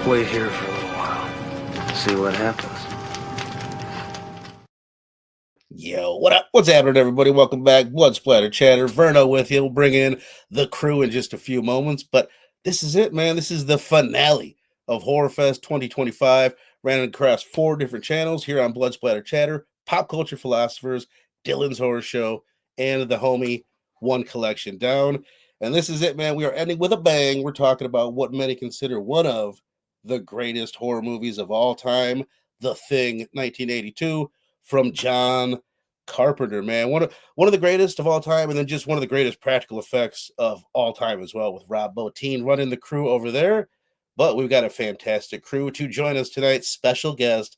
wait here for a little while. See what happens. Yo, what up? What's happening, everybody? Welcome back. Blood Splatter Chatter. Verno with you. We'll bring in the crew in just a few moments, but this is it, man. This is the finale of Horror Fest 2025. Ran across 4 different channels here on Blood Splatter Chatter, Pop Culture Philosophers, Dylan's Horror Show, and the homie One Collection Down. And this is it, man. We are ending with a bang. We're talking about what many consider one of the greatest horror movies of all time, The Thing, 1982, from John Carpenter, man. One of the greatest of all time, and then just one of the greatest practical effects of all time as well, with Rob Bottin running the crew over there. But we've got a fantastic crew to join us tonight. Special guest.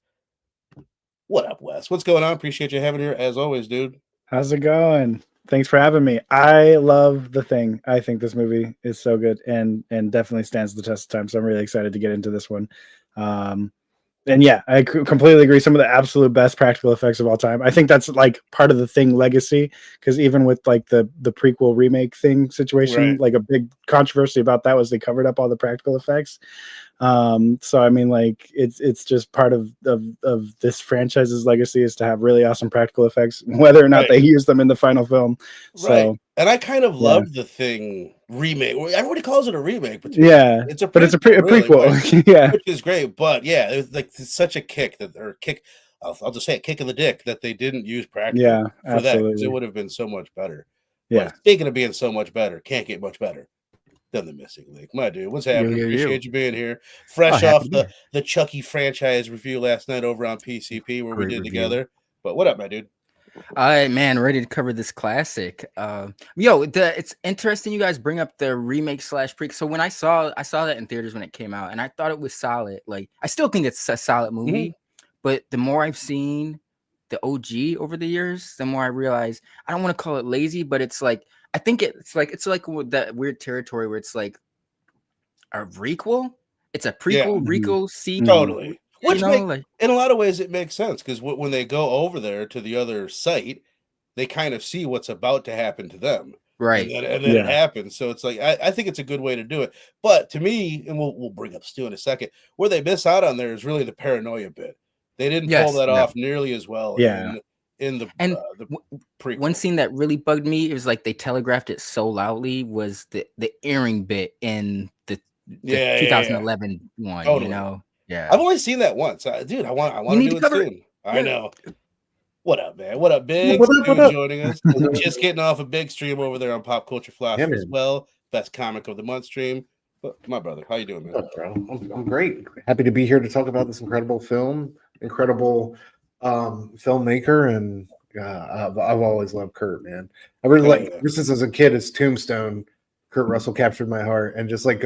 What up, Wes? What's going on? Appreciate you having here as always, dude. How's it going? Thanks for having me. I love The Thing. I think this movie is so good and definitely stands the test of time. So I'm really excited to get into this one. And yeah, I completely agree. Some of the absolute best practical effects of all time. I think that's like part of the Thing legacy, because even with like the prequel remake thing situation, Right. like a big controversy about that was they covered up all the practical effects. So I mean, like it's just part of this franchise's legacy is to have really awesome practical effects, whether or not Right. they use them in the final film. So Right. And I kind of love the Thing remake. Everybody calls it a remake, but yeah, it's a but it's a really, prequel. Yeah, which is great. But yeah, it's such a kick I'll just say it, kick in the dick that they didn't use practical yeah, for that, because absolutely. it would have been so much better. Yeah. But speaking of being so much better, can't get much better than The Missing Link. My dude, what's happening? Appreciate you being here. Fresh off the Chucky franchise review last night over on PCP where we did together. But what up, my dude? All right, man, ready to cover this classic. It's interesting you guys bring up the remake / prequel. So when I saw that in theaters when it came out, and I thought it was solid. Like, I still think it's a solid movie, but the more I've seen the OG over the years, the more I realize I don't want to call it lazy, but it's like I think it's like with that weird territory where it's like a requel. It's a prequel, requel, sequel. Totally. Which in a lot of ways it makes sense, because when they go over there to the other site, they kind of see what's about to happen to them, right? And then it happens. So it's like I think it's a good way to do it. But to me, and we'll bring up Stu in a second, where they miss out on there is really the paranoia bit. They didn't pull that off nearly as well. In the prequel. One scene that really bugged me, it was like they telegraphed it so loudly, was the earring bit in the 2011 one. Totally. You know, I've only seen that once, dude. I want to do it soon. I know. What up, man? What up, Big? What up? Joining us. Just getting off a big stream over there on Pop Culture Philosophers as well. Best comic of the month stream. But my brother, how you doing, man? What's up, bro? I'm great. Happy to be here to talk about this incredible film, incredible filmmaker, and I've always loved Kurt, man. I really ever since I was a kid, his Tombstone, Kurt Russell captured my heart, and just like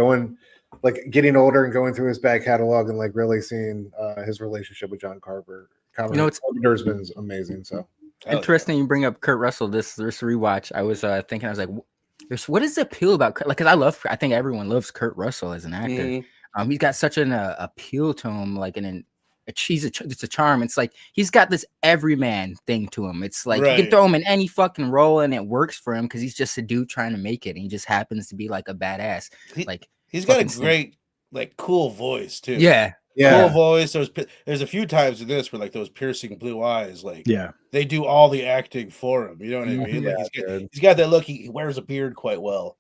getting older and going through his back catalog and like really seeing his relationship with John Carpenter. Carpenter's been amazing. So interesting you bring up Kurt Russell. This rewatch, I was thinking, I was like, what is the appeal about Kurt? Like, because I think everyone loves Kurt Russell as an actor. He's got such an appeal to him, like it's a charm. It's like he's got this everyman thing to him. It's like you can throw him in any fucking role and it works for him, because he's just a dude trying to make it, and he just happens to be like a badass. He's got a great, like, cool voice too. Yeah. Cool voice. There's a few times in this where like those piercing blue eyes, like they do all the acting for him. You know what I mean? Like, he's got that look. He wears a beard quite well.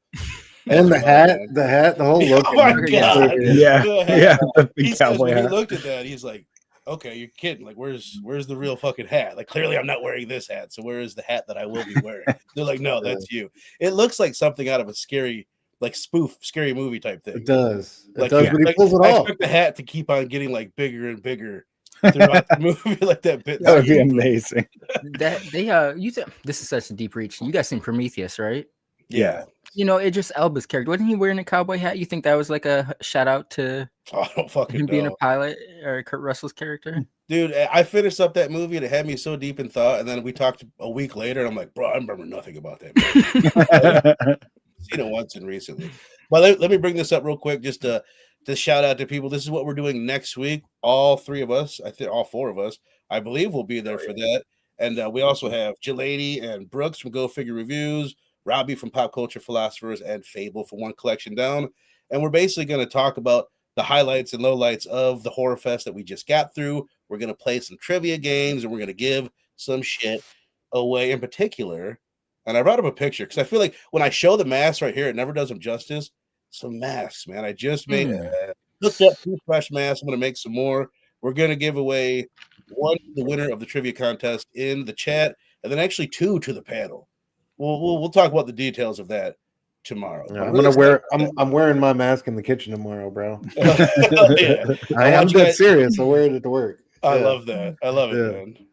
And the hat, the whole look. Oh my god! Yeah. He says when he looked at that, he's like, "Okay, you're kidding. Like, where's the real fucking hat? Like, clearly I'm not wearing this hat. So where is the hat that I will be wearing?" They're like, "No, that's you." It looks like something out of a scary, like, scary movie type thing. It does. But he pulls it off. I expect the hat to keep on getting like bigger and bigger throughout the movie, like that bit. That would be amazing. This is such a deep reach. You guys seen Prometheus, right? Yeah. You know, Idris Elba's character, wasn't he wearing a cowboy hat? You think that was like a shout out to I don't fucking him know. being a pilot, or Kurt Russell's character? Dude, I finished up that movie and it had me so deep in thought, and then we talked a week later and I'm like, bro, I remember nothing about that movie. I've seen it once and recently. But let me bring this up real quick, just to shout out to people. This is what we're doing next week. All 3 of us, I think all 4 of us, I believe, will be there for that. And we also have Jalady and Brooks from Go Figure Reviews, Robbie from Pop Culture Philosophers, and Fable from One Collection Down. And we're basically going to talk about the highlights and lowlights of the Horror Fest that we just got through. We're going to play some trivia games, and we're going to give some shit away in particular. And I brought up a picture because I feel like when I show the masks right here, it never does them justice. Some masks, man. I just made looked up 2 fresh masks. I'm going to make some more. We're going to give away 1 to the winner of the trivia contest in the chat, and then actually 2 to the panel. We'll talk about the details of that tomorrow. Yeah, I'm wearing my mask in the kitchen tomorrow, bro. Yeah. I'm dead serious. I wear it to work. I love that. I love it, man.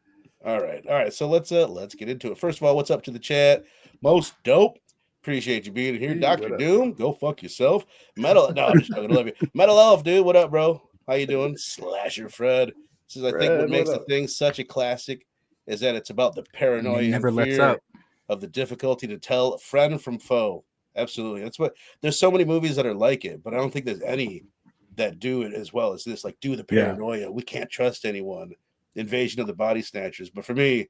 All right. So let's get into it. First of all, what's up to the chat? Most dope. Appreciate you being here. Dr. Doom, go fuck yourself. Metal, no, I'm just fucking love you. Metal Elf, dude, what up, bro? How you doing? Slasher Fred. This is, I think, what makes the thing such a classic is that it's about the paranoia never and lets fear up of the difficulty to tell friend from foe. Absolutely. That's what there's so many movies that are like it, but I don't think there's any that do it as well as this. Like, do the paranoia. We can't trust anyone. Invasion of the Body Snatchers. But for me,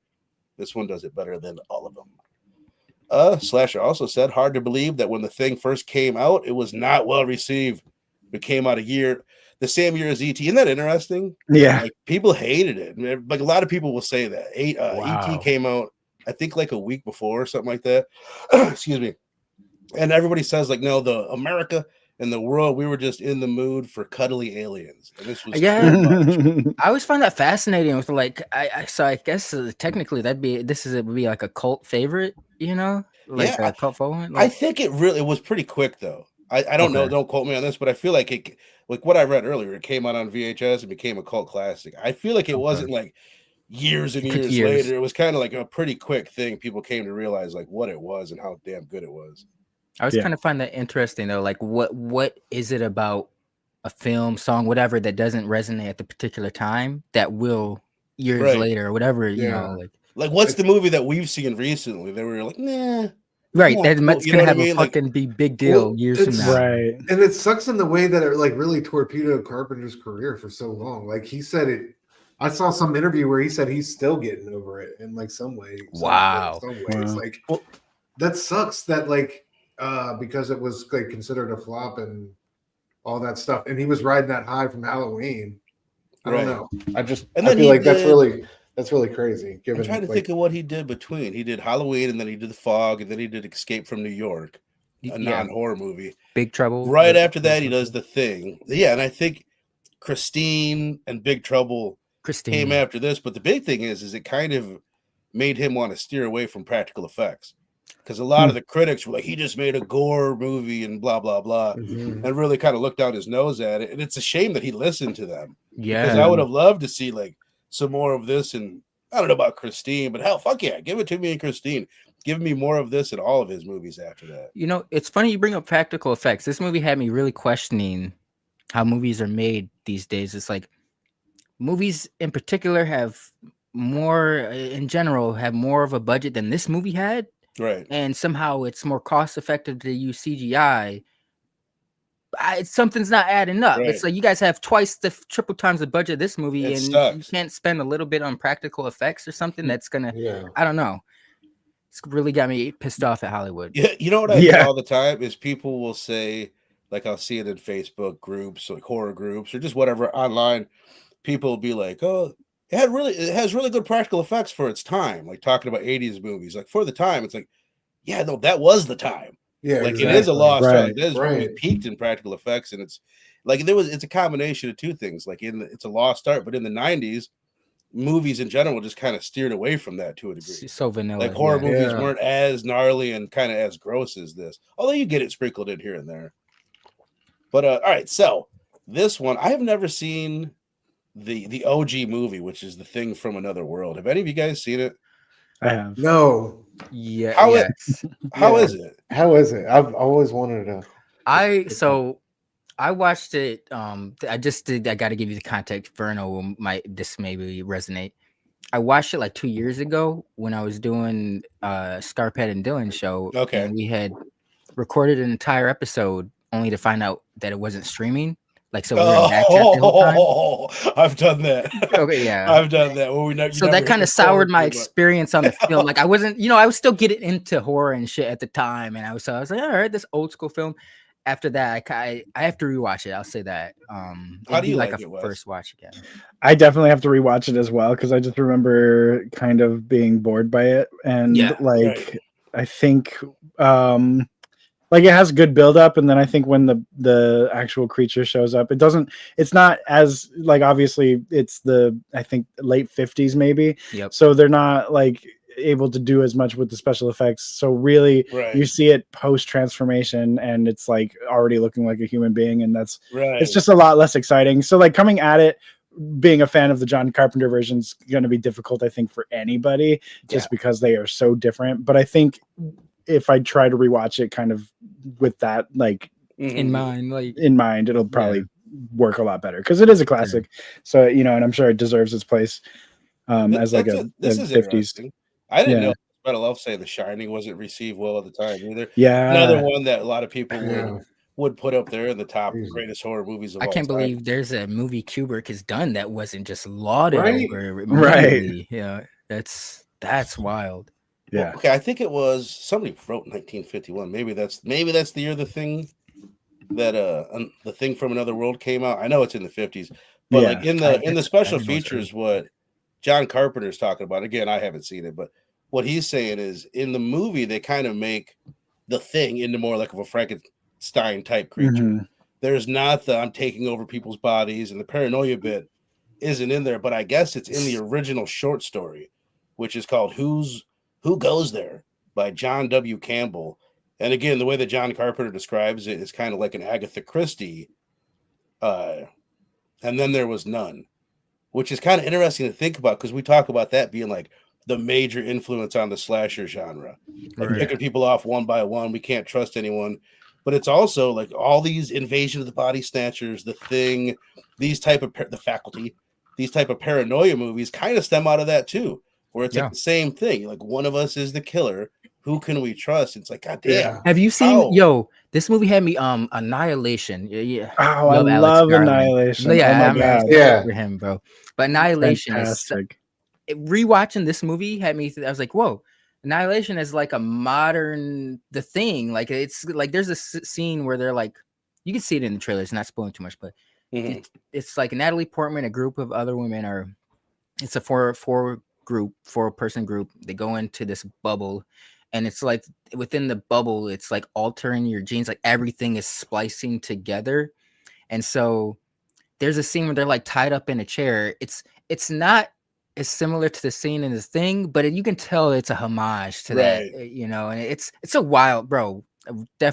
this one does it better than all of them. Slasher also said, hard to believe that when the thing first came out, it was not well received. It came out the same year as ET. Isn't that interesting? Yeah. Like, people hated it. Like, a lot of people will say that. ET came out, I think, like a week before or something like that. Excuse me. And everybody says, like, no, the America and the world, we were just in the mood for cuddly aliens. And this was I always find that fascinating with, like, so I guess technically would be like a cult favorite, you know? Like a cult following. Like, I think it was pretty quick though. I don't know, don't quote me on this, but I feel like it, like what I read earlier, it came out on VHS and became a cult classic. I feel like it wasn't like years and years later. It was kind of like a pretty quick thing. People came to realize like what it was and how damn good it was. I was kind of find that interesting though. Like, what is it about a film, song, whatever, that doesn't resonate at the particular time that will years later or whatever, you know, like what's the movie that we've seen recently that we were like, nah. Right, that's gonna have a fucking big deal years from now. Right, and it sucks in the way that it like really torpedoed Carpenter's career for so long. Like he said it. I saw some interview where he said he's still getting over it in like some way. Wow. Some ways. Like that sucks. That like. Because it was like considered a flop and all that stuff, and he was riding that high from Halloween. I don't know. I feel like that's really crazy. I'm trying to think of what he did between. He did Halloween, and then he did The Fog, and then he did Escape from New York, a non-horror movie. Big Trouble. Right after that, he does The Thing. Yeah, and I think Christine and Big Trouble came after this. But the big thing is it kind of made him want to steer away from practical effects. Because a lot of the critics were like, he just made a gore movie and blah, blah, blah, and really kind of looked down his nose at it. And it's a shame that he listened to them. Yeah. Because I would have loved to see like some more of this. And I don't know about Christine, but hell, fuck yeah, give it to me and Christine. Give me more of this in all of his movies after that. You know, it's funny you bring up practical effects. This movie had me really questioning how movies are made these days. It's like movies in particular have more, in general, have more of a budget than this movie had. Right. And somehow it's more cost effective to use CGI. Something's not adding up. Right. It's like you guys have triple times the budget of this movie, and you can't spend a little bit on practical effects or something that's gonna. I don't know. It's really got me pissed off at Hollywood. Yeah, you know what I do all the time is people will say, like I'll see it in Facebook groups, like horror groups, or just whatever online. People will be like, "Oh, it has really good practical effects for its time." Like talking about 80s movies, like for the time, it's like, yeah, no, that was the time. Yeah, like it is a lost time. It is really peaked in practical effects, and it's like it's a combination of two things. Like it's a lost art, but in the 90s, movies in general just kind of steered away from that to a degree. So vanilla. Like horror movies weren't as gnarly and kind of as gross as this, although you get it sprinkled in here and there. But all right, so this one I have never seen. The OG movie, which is The Thing from Another World. Have any of you guys seen it? I have. No. Yeah. How is it? How is it? I've always wanted to. I watched it. I got to give you the context. Verno this maybe resonate. I watched it like 2 years ago when I was doing Scarpet and Dylan show. Okay. And we had recorded an entire episode only to find out that it wasn't streaming. Like, so we're in that the whole time. I've done that. Okay, yeah. I've done that. Well, so that kind of soured my experience on the film. Like, I wasn't, I was still getting into horror and shit at the time. And I was like, all right, this old school film. after that, I have to rewatch it. I'll say that. How It'd do be you like like a it, Wes? first watch again. I definitely have to rewatch it as well because I just remember kind of being bored by it, and Yeah, like I think like it has good build up, and then I think when the actual creature shows up, it's not as like, obviously it's I think late 50s maybe. Yep. So they're not like able to do as much with the special effects. So really you see it post transformation and it's like already looking like a human being, and it's just a lot less exciting. So like coming at it, being a fan of the John Carpenter version is going to be difficult, I think, for anybody, just because they are so different. But I think if I try to rewatch it kind of with that like in mind, it'll probably work a lot better because it is a classic. So, you know, and I'm sure it deserves its place as like this is 50s. interesting. I didn't know Better Love say The Shining wasn't received well at the time either. Yeah. Another one that a lot of people would put up there in the top greatest horror movies of all time. I can't believe there's a movie Kubrick has done that wasn't just lauded over. Right. Yeah. That's wild. Yeah. Well, okay, I think it was somebody wrote 1951. Maybe that's the year the thing from Another World came out. I know it's in the 50s, but like in the special features, what John Carpenter is talking about. Again, I haven't seen it, but what he's saying is in the movie they kind of make the thing into more like of a Frankenstein type creature. Mm-hmm. There's not the I'm taking over people's bodies, and the paranoia bit isn't in there, but I guess it's in the original short story, which is called Who Goes There by John W. Campbell. And again, the way that John Carpenter describes it is kind of like an Agatha Christie. And then there was None, which is kind of interesting to think about because we talk about that being like the major influence on the slasher genre. Like picking people off one by one. We can't trust anyone. But it's also like all these Invasion of the Body Snatchers, The Thing, these type of The Faculty, these type of paranoia movies kind of stem out of that too, where it's like the same thing. Like one of us is the killer. Who can we trust? It's like, God damn. Have you seen this movie had me Annihilation. Yeah. Oh, I love Annihilation. Yeah, oh my God. For him, bro. But Annihilation Fantastic. Rewatching this movie had me I was like, whoa. Annihilation is like a modern The Thing. Like it's like there's a scene where they're like, you can see it in the trailers, not spoiling too much, but it's like Natalie Portman, a group of other women it's a four-person group. They go into this bubble, and it's like within the bubble, it's like altering your genes, like everything is splicing together. And so there's a scene where they're like tied up in a chair. It's not as similar to the scene in The Thing, but you can tell it's a homage to that, you know, and it's a wild, bro.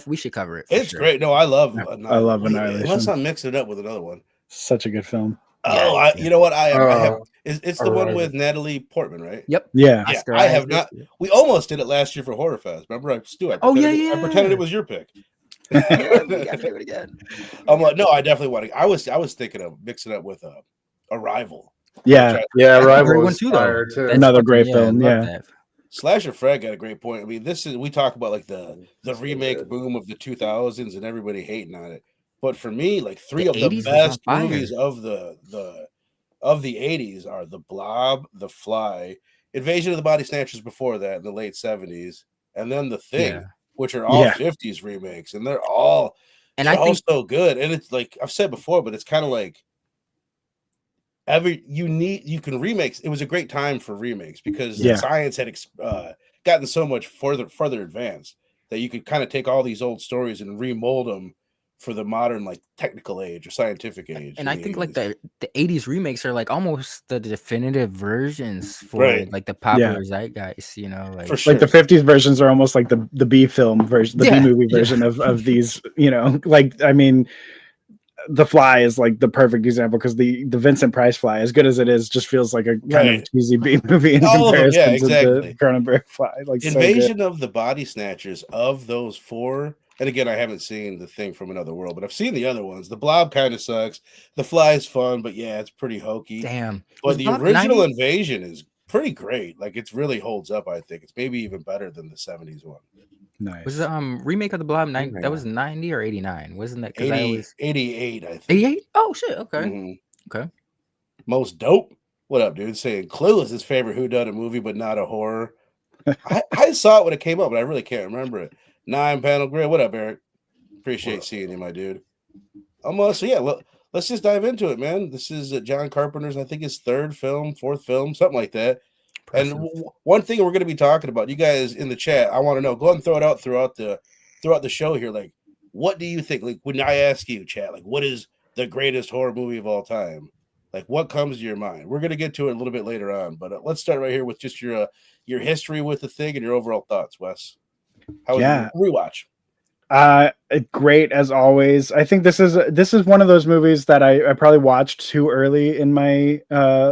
We should cover it. It's great. No, I love Annihilation. Unless I'm mixing it up with another one. Such a good film. Oh, you know what? I have. It's the one with Natalie Portman, right? Yep. Yeah. I have not. We almost did it last year for Horror Fest. Remember, Stu? I pretended it was your pick. We gotta do it again. I'm like, no, I definitely want to. I was thinking of mixing it up with Arrival. Yeah. Arrival one was too, fire though. too. Another great film. Yeah. Slasher Fred got a great point. I mean, we talk about like the remake boom of the 2000s and everybody hating on it. But for me, like three of the best movies of the 80s are The Blob, The Fly, Invasion of the Body Snatchers before that in the late 70s, and then The Thing, which are all 50s remakes, and they're all so good. And it's like I've said before, but it's kind of like you can remake. It was a great time for remakes because science had gotten so much further advanced that you could kind of take all these old stories and remold them for the modern like technical age or scientific age. And I think like the 80s remakes are like almost the definitive versions for like the popular zeitgeist, you know, like, like the 50s versions are almost like the B film version, the B movie version of these, you know, like, I mean, The Fly is like the perfect example because the Vincent Price Fly, as good as it is, just feels like a kind of cheesy B movie in comparison to the Cronenberg Fly. Like Invasion of the Body Snatchers of those four. And again, I haven't seen The Thing from Another World, but I've seen the other ones. The Blob kind of sucks. The Fly is fun, but it's pretty hokey. Damn. But the original Invasion is pretty great. Like it really holds up. I think it's maybe even better than the 70s one. Nice. Was the remake of The Blob that was 90 or 89? Wasn't that 88? I think 88. Oh shit. Okay. Mm-hmm. Okay. Most dope. What up, dude? Saying Clue is his favorite whodunit movie, but not a horror. I saw it when it came up, but I really can't remember it. 9 Panel Grid. What up, Eric? Appreciate seeing you, my dude. So yeah, let's just dive into it, man. This is John Carpenter's, I think, his fourth film, something like that. And one thing we're going to be talking about, you guys in the chat, I want to know. Go ahead and throw it out throughout the show here. Like, what do you think? Like, when I ask you, chat, like, what is the greatest horror movie of all time? Like, what comes to your mind? We're going to get to it a little bit later on, but let's start right here with just your history with the thing and your overall thoughts, Wes. How was the rewatch? Great as always. I think this is one of those movies that I probably watched too early in my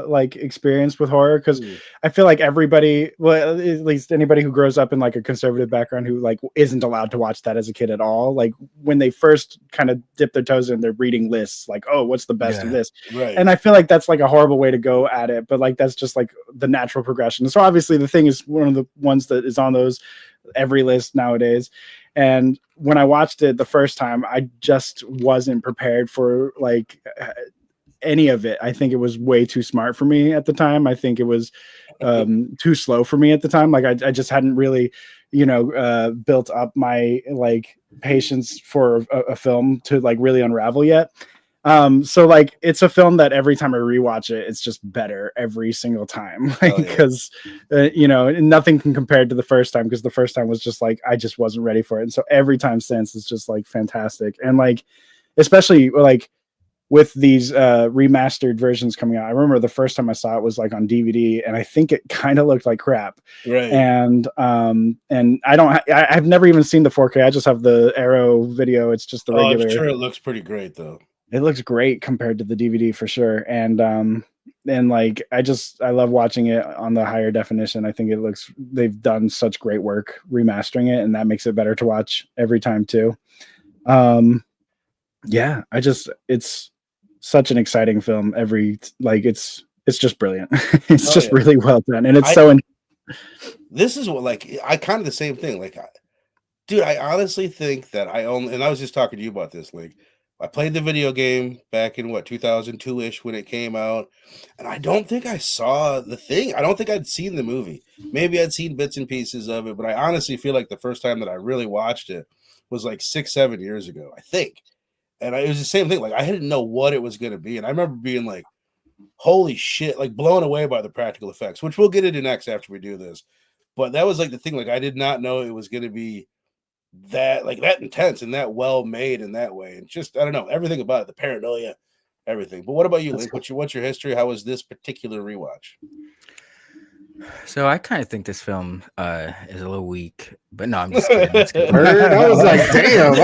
like experience with horror, because I feel like everybody, well, at least anybody who grows up in like a conservative background who like isn't allowed to watch that as a kid at all, like when they first kind of dip their toes in, they're reading lists like, oh, what's the best of this, right? And I feel like that's like a horrible way to go at it, but like that's just like the natural progression. So obviously the thing is one of the ones that is on those every list nowadays. And when I watched it the first time, I just wasn't prepared for like any of it. I think it was way too smart for me at the time. I think it was too slow for me at the time. Like I just hadn't really, built up my like patience for a film to like really unravel yet. So like it's a film that every time I rewatch it, it's just better every single time, like, because nothing can compare to the first time, because the first time was just like I just wasn't ready for it, and so every time since is just like fantastic. And like especially like with these remastered versions coming out, I remember the first time I saw it was like on DVD, and I think it kind of looked like crap, right? And I've never even seen the 4K. I just have the Arrow video. It's just the regular. I'm sure it looks pretty great though. It looks great compared to the DVD for sure. And like, I love watching it on the higher definition. I think they've done such great work remastering it, and that makes it better to watch every time too. It's such an exciting film. It's just brilliant. It's really well done. And it's this is what, like, I kind of the same thing. Like, dude, I honestly think that and I was just talking to you about this, like, I played the video game back in 2002-ish when it came out, and I don't think I saw the thing. I don't think I'd seen the movie. Maybe I'd seen bits and pieces of it, but I honestly feel like the first time that I really watched it was like 6-7 years ago, I think. And it was the same thing. Like, I didn't know what it was going to be, and I remember being like, holy shit, like blown away by the practical effects, which we'll get into next after we do this. But that was like the thing. Like, I did not know it was going to be that intense and that well made in that way, and just I don't know, everything about it, the paranoia, everything. But what about you, Link? What's your history? How was this particular rewatch? So I kind of think this film is a little weak, but no, I'm just kidding. I was like, damn.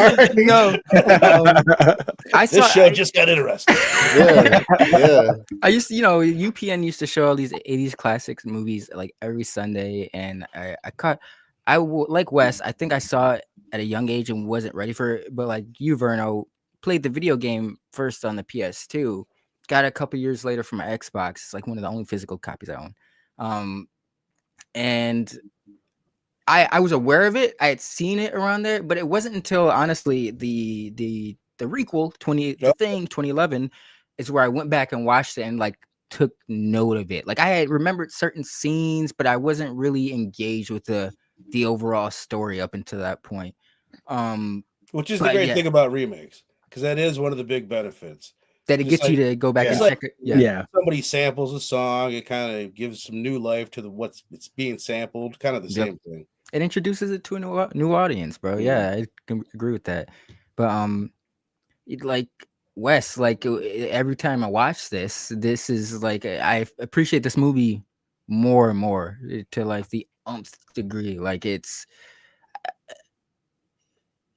This show just got interesting. Yeah. I used to, UPN used to show all these 80s classics movies like every Sunday, and like Wes, I think I saw it at a young age and wasn't ready for it. But like you, Verno, played the video game first on the PS2, got it a couple years later from my Xbox. It's like one of the only physical copies I own. And I was aware of it. I had seen it around there, but it wasn't until honestly the requel 2011 is where I went back and watched it and like took note of it. Like I had remembered certain scenes, but I wasn't really engaged with the overall story up until that point. Which is the great thing about remakes, because that is one of the big benefits. That it gets you to go back and check it. Yeah. Somebody samples a song, it kind of gives some new life to it's being sampled. Kind of the same thing. It introduces it to a new audience, bro. Yeah, I can agree with that. But like Wes, like every time I watch this is like I appreciate this movie more and more to like the umpth degree. Like it's.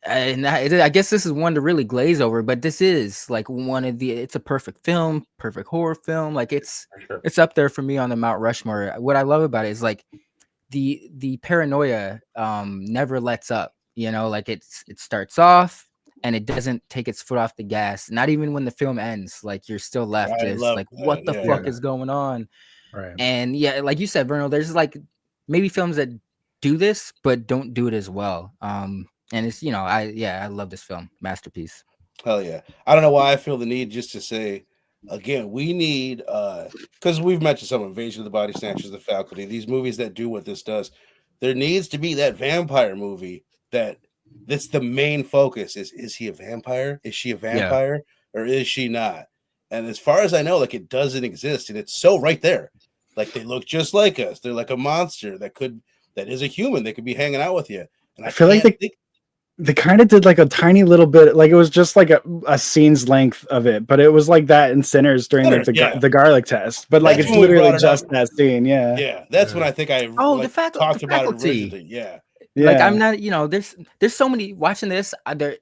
And I guess this is one to really glaze over, but this is like it's a perfect film, perfect horror film. Like it's up there for me on the Mount Rushmore. What I love about it is like the paranoia never lets up, like it starts off and it doesn't take its foot off the gas. Not even when the film ends, like you're still left. It's like, what the fuck is going on? Right. And yeah, like you said, Verno, there's like maybe films that do this, but don't do it as well. And it's, I love this film. Masterpiece. Hell yeah. I don't know why I feel the need just to say, again, we need, because we've mentioned some Invasion of the Body Snatchers, The Faculty, these movies that do what this does. There needs to be that vampire movie that That's the main focus. Is he a vampire? Is she a vampire? Or is she not? And as far as I know, like, it doesn't exist, and it's so right there. Like, they look just like us. They're like a monster that is a human. They could be hanging out with you. And I feel like they kind of did like a tiny little bit, like it was just like a scene's length of it, but it was like that in Sinners during the garlic test. But like, That's it's when we literally brought it just up. that scene. Yeah. Yeah, that's when I think I the talked about it faculty. originally. Yeah. Yeah. Like, I'm not, there's so many watching this.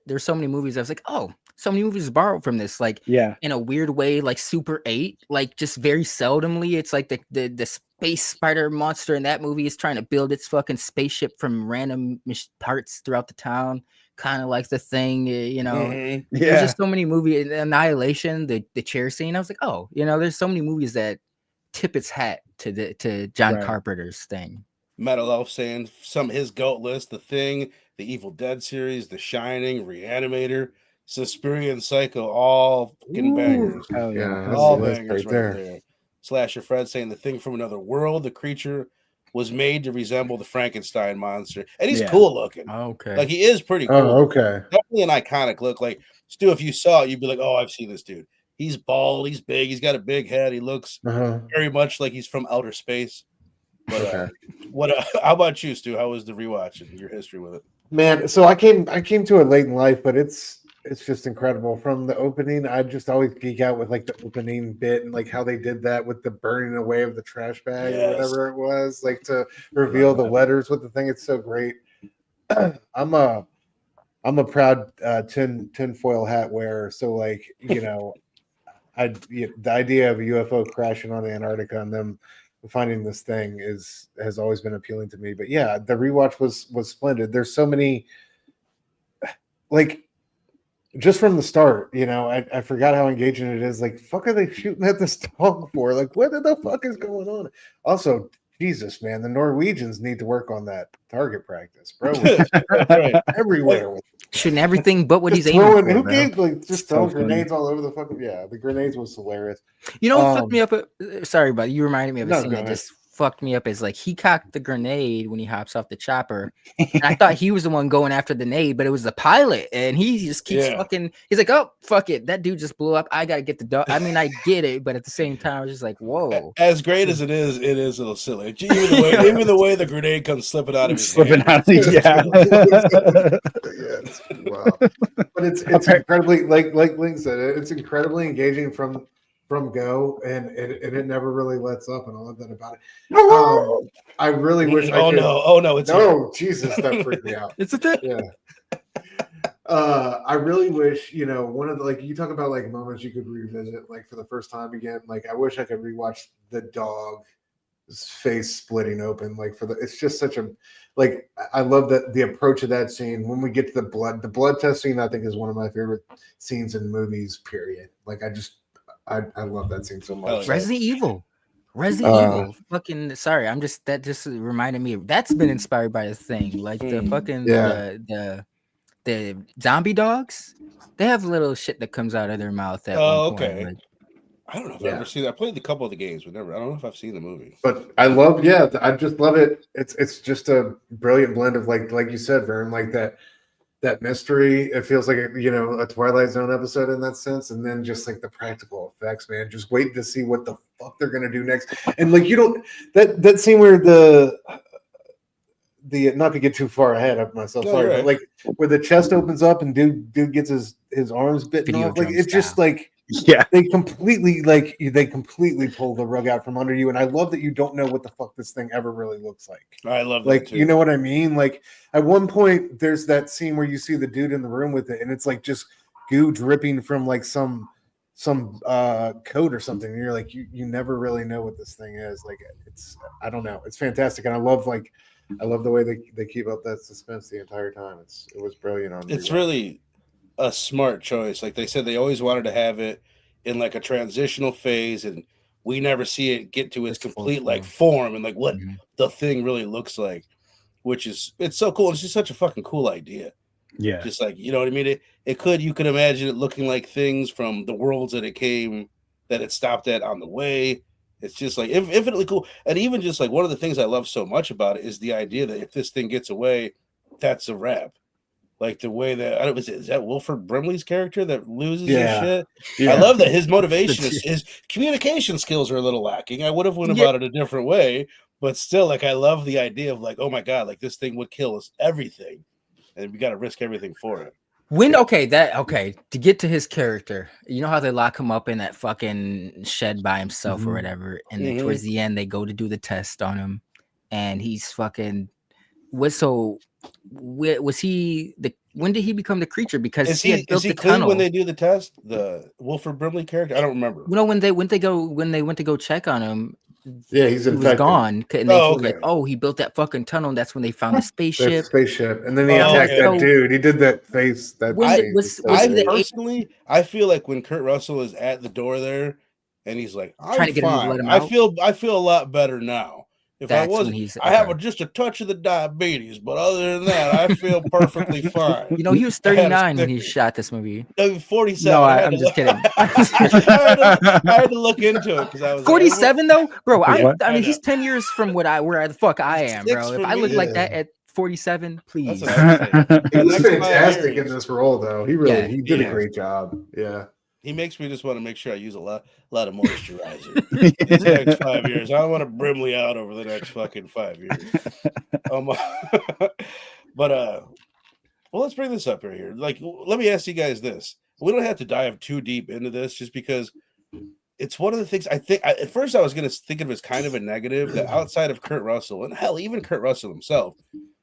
There's so many movies. I was like, oh, so many movies borrowed from this. Like, Yeah. in a weird way, like Super 8. Like, just very seldomly, it's like the space spider monster in that movie is trying to build its fucking spaceship from random parts throughout the town, kind of like The Thing. Mhm. There's just so many movies. Annihilation, the chair scene. I was like, oh, there's so many movies that tip its hat to John Right. Carpenter's thing. Metal Elf saying some of his GOAT list: The Thing, the Evil Dead series, The Shining, Reanimator, Suspiria, and Psycho, all fucking bangers. Hell yeah. that's All the list bangers right there. Slasher Fred saying The Thing from Another World, the creature was made to resemble the Frankenstein monster. And he's cool looking. Okay. Like, he is pretty cool. Oh, okay. Definitely an iconic look. Like, Stu, if you saw it, you'd be like, oh, I've seen this dude. He's bald, he's big, he's got a big head, he looks very much like he's from outer space. But how about you, Stu? How was the rewatch and your history with it? Man, so I came to it late in life, but it's just incredible. From the opening, I just always geek out with like the opening bit and like how they did that with the burning away of the trash bag or whatever it was, like to reveal the letters with the thing. It's so great. I'm a proud tinfoil hat wearer, so like, the idea of a UFO crashing on Antarctica and them finding this thing has always been appealing to me. But yeah, the rewatch was splendid. There's so many, like, just from the start, I forgot how engaging it is. Like, fuck are they shooting at this dog for? Like, what the fuck is going on? Also, Jesus, man, the Norwegians need to work on that target practice, bro. Everywhere. Shooting everything but what he's aiming throwing, for, who bro. gave, like, just throwing funny. grenades all over the fucking, the grenades was hilarious. What fucked me up? Sorry, but you reminded me of a No, scene go that ahead. just fucked me up. Is like, he cocked the grenade when he hops off the chopper, and I thought he was the one going after the nade, but it was the pilot, and he just keeps fucking. He's like, oh fuck it, that dude just blew up. I gotta get the dog. I mean, I get it, but at the same time, I was just like, whoa. As great as it is a little silly. Even the way the grenade comes slipping out of his hand. Yes, wow. But it's incredibly, like Link said, it's incredibly engaging from go, and it never really lets up, and I love that about it. I really wish I could. Oh no, it's Jesus, that freaked me out. It's a thing. Yeah. I really wish, one of the, like, you talk about like moments you could revisit, like for the first time again. Like, I wish I could rewatch the dog's face splitting open. Like, it's just such a, like, I love that the approach of that scene when we get to the blood test scene. I think is one of my favorite scenes in movies. Period. Like, I love that scene so much. Resident Evil. Fucking sorry, that just reminded me. That's been inspired by a thing. Like the fucking the zombie dogs. They have little shit that comes out of their mouth at one point. Okay. I don't know if I've ever seen that. I played a couple of the games, but I don't know if I've seen the movie. But I just love it. It's just a brilliant blend of like you said, Vern, like that mystery. It feels like a Twilight Zone episode in that sense, and then just like the practical effects, man. Just waiting to see what the fuck they're gonna do next. And like, that scene where the not to get too far ahead of myself, sorry, but like where the chest opens up and dude gets his arms bitten off. Like, it's just like, they completely pull the rug out from under you, and I love that you don't know what the fuck this thing ever really looks like. I love that like too. You know what I mean? Like, at one point there's that scene where you see the dude in the room with it, and it's like just goo dripping from like some coat or something, and you're like, you never really know what this thing is. Like, I don't know, it's fantastic, and I love the way they keep up that suspense the entire time. It was brilliant. It's really a smart choice. Like they said, they always wanted to have it in like a transitional phase, and we never see it get to its complete like form and like what the thing really looks like, which is, it's so cool. It's just such a fucking cool idea. Yeah. Just like, you know what I mean? You could imagine it looking like things from the worlds that it stopped at on the way. It's just like infinitely cool. And even just like one of the things I love so much about it is the idea that if this thing gets away, that's a wrap. Like the way that is that Wilford Brimley's character that loses his Yeah. shit. Yeah. I love that his motivation is his communication skills are a little lacking. I would have went about it a different way, but still, like I love the idea of like, oh my god, like this thing would kill us everything, and we got to risk everything for it. To get to his character, you know how they lock him up in that fucking shed by himself or whatever, and then towards the end they go to do the test on him, and he's fucking was he the when did he become the creature? Because he had built the clean tunnel when they do the test. The Wilford Brimley character, I don't remember. You know when they went to go check on him. Yeah, he was gone. And they like, he built that fucking tunnel, and that's when they found the spaceship. And then he attacked that dude. He did that face. I feel like when Kurt Russell is at the door there, and he's like, "I'm trying to get him to let him out. I feel a lot better now. If I wasn't, I have just a touch of the diabetes, but other than that, I feel perfectly fine." You know, he was 39 when he shot this movie. 47. No, I'm just kidding. I had to look into it because I was 47 though, bro. I mean, he's 10 years from where the fuck I am, bro. If I look like that at 47, please. He was fantastic in this role, though. He did a great job. Yeah. He makes me just want to make sure I use a lot of moisturizer these next 5 years. I don't want to Brimley out over the next fucking 5 years. Well, let's bring this up here. Like, let me ask you guys this. We don't have to dive too deep into this, just because it's one of the things I think. At first, I was going to think of it as kind of a negative that outside of Kurt Russell, and hell, even Kurt Russell himself,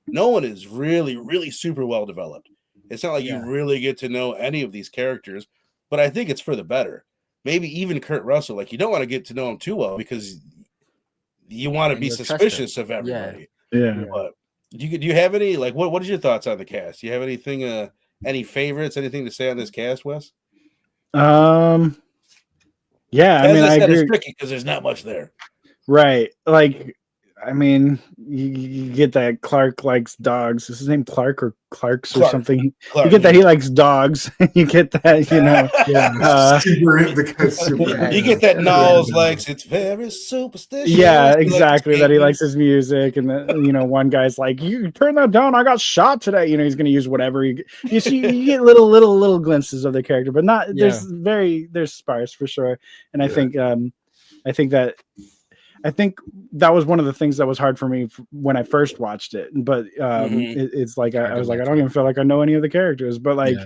no one is really, really super well developed. It's not like you really get to know any of these characters. But I think it's for the better. Maybe even Kurt Russell, like you don't want to get to know him too well because you want to be suspicious of everybody. Yeah. But do you have any like what is your thoughts on the cast? Do you have anything any favorites, anything to say on this cast, Wes? Yeah, I mean, I agree. It's tricky because there's not much there. Right. Like, I mean, you get that Clark likes dogs. Is his name Clark or Clarks or something? You get that he likes dogs. You get that, you know. You get that Knowles likes it's very superstitious. Yeah, exactly. That he likes his music, and that, you know, one guy's like, "You turn that down. I got shot today." You know, he's going to use whatever. You see, you get little glimpses of the character, but not. There's sparse for sure. And I think that was one of the things that was hard for me when I first watched it. But it's like I was like, I don't even feel like I know any of the characters. But like,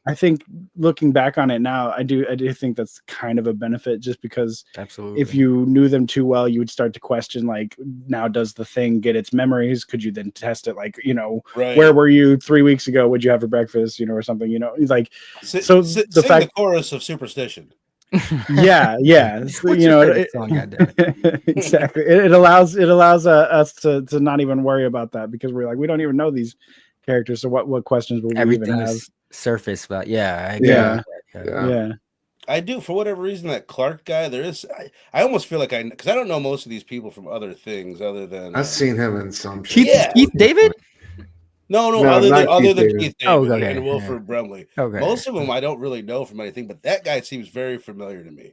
I think looking back on it now, I do think that's kind of a benefit, just because if you knew them too well, you would start to question, like, now does the thing get its memories? Could you then test it? Like, you know, where were you 3 weeks ago? What'd you have for breakfast? You know, or something. You know, like the chorus of Superstition. Yeah, you know, exactly. It allows us to not even worry about that, because we're like, we don't even know these characters, so what questions will we even have? Surface, but yeah. I do, for whatever reason, that Clark guy. There is, I almost feel like because I don't know most of these people from other things other than I've seen him in some. Keith David. No, other than Keith David and Wilford Brimley. Okay. Most of them I don't really know from anything, but that guy seems very familiar to me.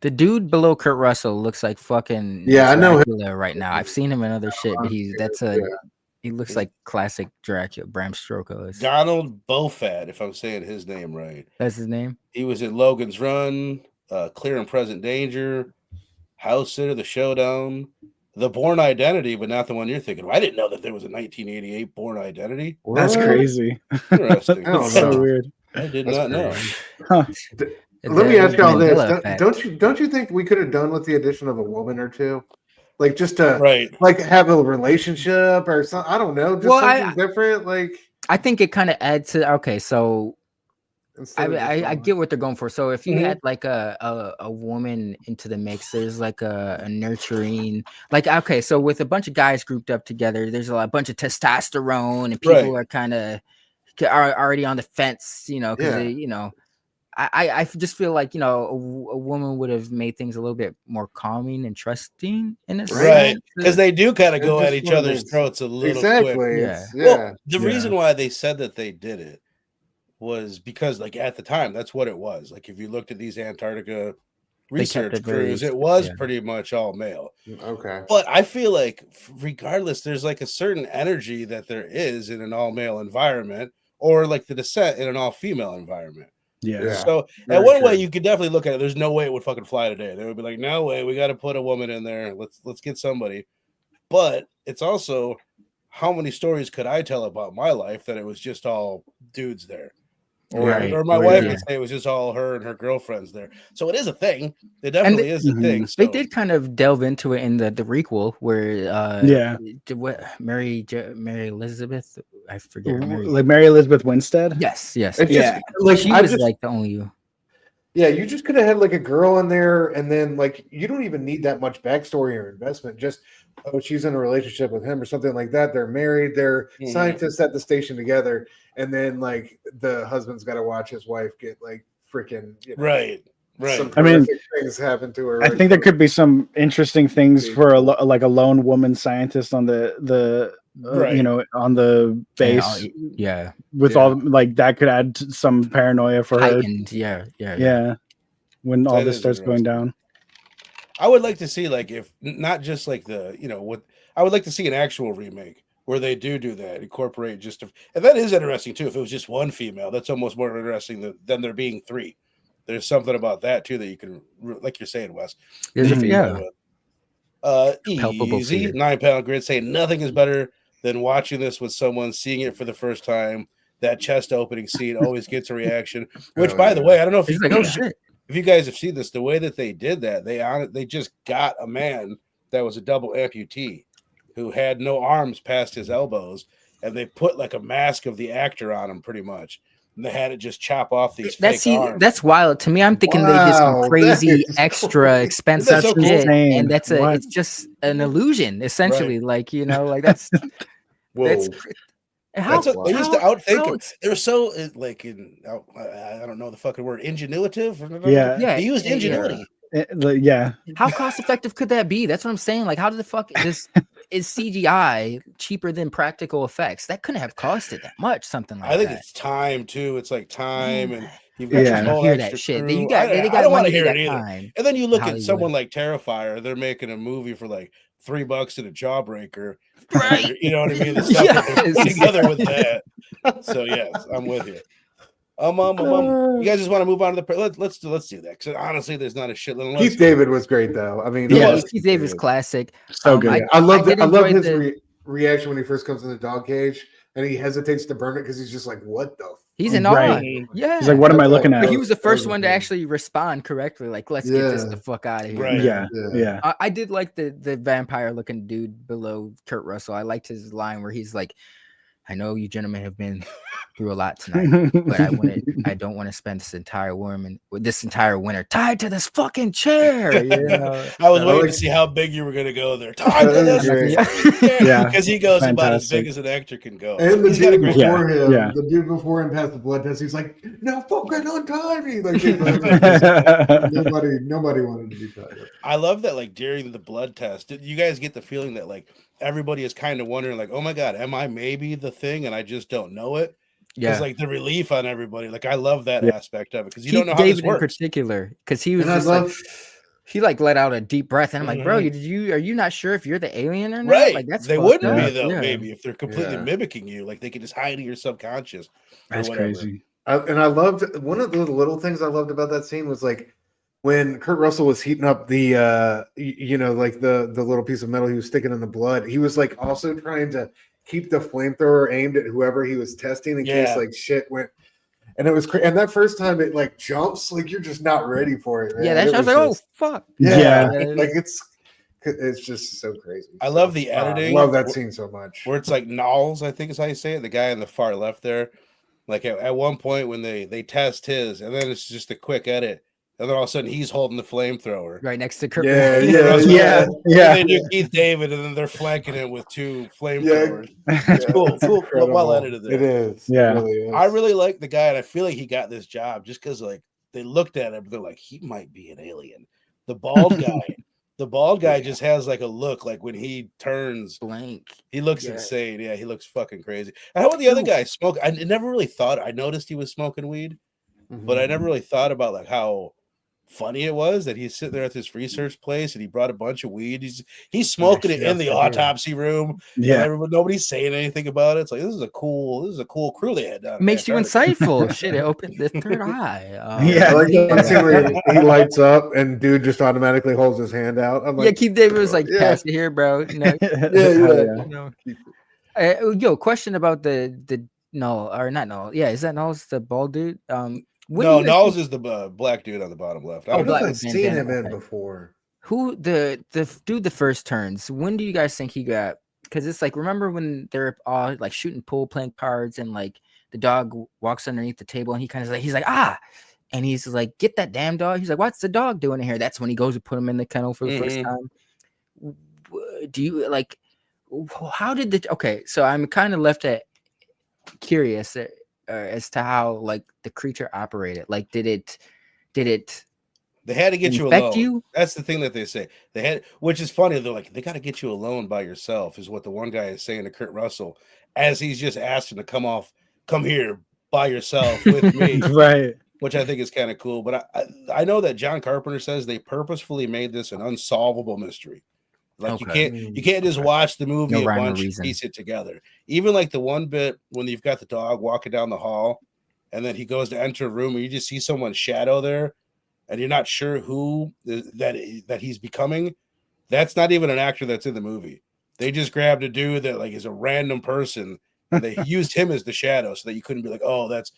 The dude below Kurt Russell looks like fucking I know him right now. I've seen him in other shit, but he looks like classic Dracula, Bram Stoker. Donald Bofat, if I'm saying his name right. That's his name. He was in Logan's Run, Clear and Present Danger, House Sitter, The Showdown, The Bourne Identity, but not the one you're thinking of. I didn't know that there was a 1988 Bourne Identity. That's crazy. Interesting. That's so weird. I did not know. Huh. Let me ask y'all this: don't you think we could have done with the addition of a woman or two, like just to like have a relationship or something? I don't know, just something different. Like, I think it kind of adds to so. I get what they're going for. So if you had like a woman into the mix, there's like a nurturing, like, okay, so with a bunch of guys grouped up together, there's a bunch of testosterone, and people are kind of already on the fence, you know, because you know, I just feel like, you know, a woman would have made things a little bit more calming and trusting in a sense. Because they do kind of go at each other's throats a little quick. Yeah. Well, the reason why they said that they did it was because, like, at the time, that's what it was. Like, if you looked at these Antarctica research crews, it was pretty much all male. Okay. But I feel like regardless, there's like a certain energy that there is in an all male environment, or like The Descent in an all-female environment. Yeah. So Very in one true. way, you could definitely look at it. There's no way it would fucking fly today. They would be like, no way, we got to put a woman in there. Let's get somebody. But it's also, how many stories could I tell about my life that it was just all dudes there? Or my wife could say it was just all her and her girlfriends there. So it is a thing. It definitely is a thing. They did kind of delve into it in the requel where Mary Elizabeth, I forget her Mary. Like Mary Elizabeth Winstead. Yes. It's Yeah. just, like She was like the only. Yeah, you just could have had like a girl in there, and then like you don't even need that much backstory or investment. Just she's in a relationship with him or something like that. They're married. They're scientists at the station together, and then like the husband's got to watch his wife get like freaking right. Some I mean, things happen to her. I think there could be some interesting things for like a lone woman scientist on the on the base. With all like that could add some paranoia for her. Yeah. When all this starts going down. I would like to see like if not just like I would like to see an actual remake where they do that, incorporate and that is interesting too. If it was just one female, that's almost more interesting than there being three. There's something about that too that you can, like you're saying, Wes. Palpable Easy fear. 9-pound grid saying nothing is better than watching this with someone seeing it for the first time. That chest opening scene always gets a reaction. Which, by the way, I don't know if if you guys have seen this, the way that they did that, they just got a man that was a double amputee who had no arms past his elbows, and they put like a mask of the actor on him, pretty much. And they had it just chop off these fake arms. That's wild to me. I'm thinking they did some crazy extra expensive shit, and it's just an illusion essentially. Right. Like that's that's. That's what they used to outthink him. They were so like I don't know the fucking word, ingenuitive. Yeah, they used ingenuity. Yeah. How cost effective could that be? That's what I'm saying. Like, how did the fuck is CGI cheaper than practical effects? That couldn't have costed that much. Something like that. I think it's time too. It's like time, and you've got your whole hear that shit. They I got don't want to hear it either. And then you look at someone like Terrifier. They're making a movie for like $3 in a Jawbreaker. Right. You know what I mean? The stuff that they're putting together with that. So yes, I'm with you. You guys just want to move on to the let's do that, because honestly there's not a shitload. Keith David was great though. I mean, Keith David's classic. So good. I love his reaction when he first comes in the dog cage and he hesitates to burn it because he's just like, what the he's in awe. Right. Yeah, he's like, what am I looking at? But he was the first one to actually respond correctly, like, let's get this the fuck out of here. Right. Yeah. I did like the vampire looking dude below Kurt Russell. I liked his line where he's like, I know you gentlemen have been through a lot tonight, but I don't want to spend this entire winter tied to this fucking chair. I was waiting to see how big you were going to go there. Tied to this chair. Because he goes about as big as an actor can go. And the dude before him, the dude before him passed the blood test. He's like, no fucking untie me. Like, nobody wanted to be tied up. I love that, like, during the blood test, did you guys get the feeling that, like, everybody is kind of wondering, like, oh my God, am I maybe the thing and I just don't know it? Because like the relief on everybody, like I love that aspect of it, because you don't know how this works. In particular, because he was he let out a deep breath, and I'm like, bro, are you not sure if you're the alien or not? Right? Like they wouldn't be though. Maybe if they're completely mimicking you, like they could just hide in your subconscious. That's crazy. And I loved one of the little things I loved about that scene was like when Kurt Russell was heating up the like the little piece of metal he was sticking in the blood. He was like also trying to keep the flamethrower aimed at whoever he was testing in case like shit went. And it was and that first time it like jumps, like you're just not ready for it. Man. Yeah, I was like, oh fuck. Yeah. Like it's just so crazy. I love the editing. I love that scene so much. Where it's like Knowles, I think is how you say it. The guy on the far left there. Like at one point when they test his, and then it's just a quick edit. And then all of a sudden he's holding the flamethrower right next to Kurt. Yeah. They do Keith David, and then they're flanking him with two flamethrowers. It's cool. Well edited there. It is. Yeah. It really is. I really like the guy, and I feel like he got this job just because like they looked at him, they're like, he might be an alien. The bald guy just has like a look like when he turns blank. He looks insane. Yeah, he looks fucking crazy. And how about the other guy smoke? I never really thought. I noticed he was smoking weed, but I never really thought about like how funny it was that he's sitting there at this research place and he brought a bunch of weed. He's smoking it in the autopsy room. Yeah. Nobody's saying anything about it. It's like this is a cool crew they had down. Makes you insightful. Shit, it opened the third eye. Yeah. I like that scene where he lights up and dude just automatically holds his hand out. I'm like, yeah, Keith David was like, pass it here, bro. No, yeah. yo, question about the no or not no. Yeah, is that Null's the bald dude? No, Knowles is the black dude on the bottom left. I don't know if Black I've seen him in bandana. before. Who the dude the first turns? When do you guys think he got? Because it's like, remember when they're all like shooting pool, playing cards, and like the dog walks underneath the table and he kind of like he's like and he's like, get that damn dog. He's like, what's the dog doing in here? That's when he goes to put him in the kennel for the first time. Do you like? How did the okay? So I'm kind of left at curious as to how like the creature operated. Like, did it? They had to get you infect alone. you? That's the thing that they say. They had, which is funny. They're like, they got to get you alone by yourself, is what the one guy is saying to Kurt Russell as he's just asked him to come here by yourself with me, Right. which I think is kind of cool. But I know that John Carpenter says they purposefully made this an unsolvable mystery. Like you can't just watch the movie a bunch and piece it together. Even like the one bit when you've got the dog walking down the hall, and then he goes to enter a room and you just see someone's shadow there. And you're not sure who that he's becoming. That's not even an actor that's in the movie. They just grabbed a dude that like is a random person, and they used him as the shadow, so that you couldn't be like, oh, that's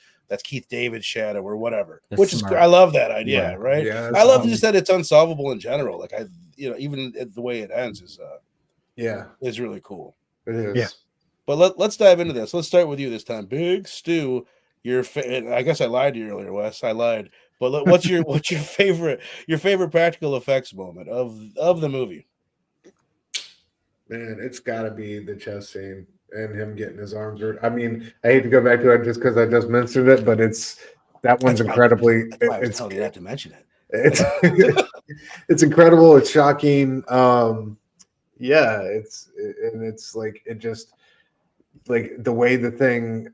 Keith David's shadow or whatever. That's which smart. is I love that idea, right? Yeah, I love just that it's unsolvable in general. Like even the way it ends is really cool. It is. Yeah. But let's dive into this. Let's start with you this time, Big Stu. I guess I lied to you earlier, Wes. I lied. But what's your favorite practical effects moment of the movie? Man, it's got to be the chest scene and him getting his arms hurt. I mean, I hate to go back to it just because I just mentioned it, but that one's incredibly. I was telling you not to mention it. It's incredible. It's shocking. It's like it just like the way the thing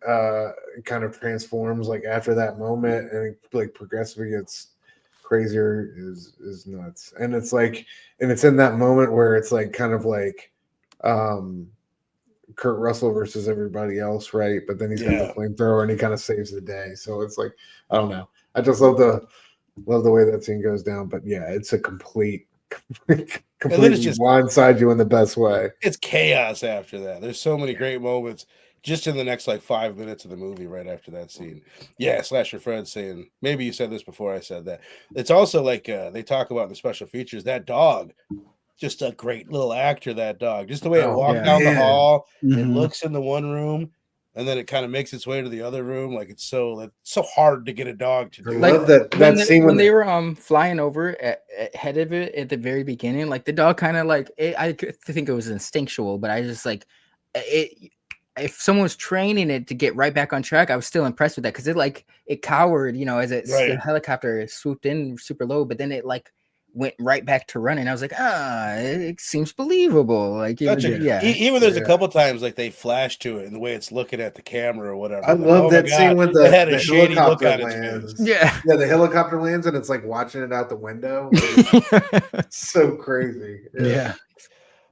kind of transforms like after that moment and like progressively gets crazier is nuts. And it's like, and it's in that moment where it's like kind of like Kurt Russell versus everybody else, right? But then he's got the flamethrower and he kind of saves the day. So it's like, I don't know. I just love the way that scene goes down. But yeah, it's a completely blindside you in the best way. It's chaos after that. There's so many great moments just in the next like 5 minutes of the movie right after that scene. Yeah, Slasher Fred saying, maybe you said this before I said that. It's also like they talk about in the special features, that dog, just a great little actor, that dog. Just the way it walked down the hall, it looks in the one room, and then it kind of makes its way to the other room. Like it's so hard to get a dog to do. I love that scene when they were flying over ahead of it at the very beginning. Like the dog kind of like I think it was instinctual, but I just like it. If someone was training it to get right back on track, I was still impressed with that because it cowered, as the helicopter swooped in super low, but then it like went right back to running. I was like, it seems believable. Like, even there's a couple times like they flash to it and the way it's looking at the camera or whatever. I love that scene when it had a shady look helicopter on lands. its face. Yeah, the helicopter lands and it's like watching it out the window. It's so crazy. Yeah.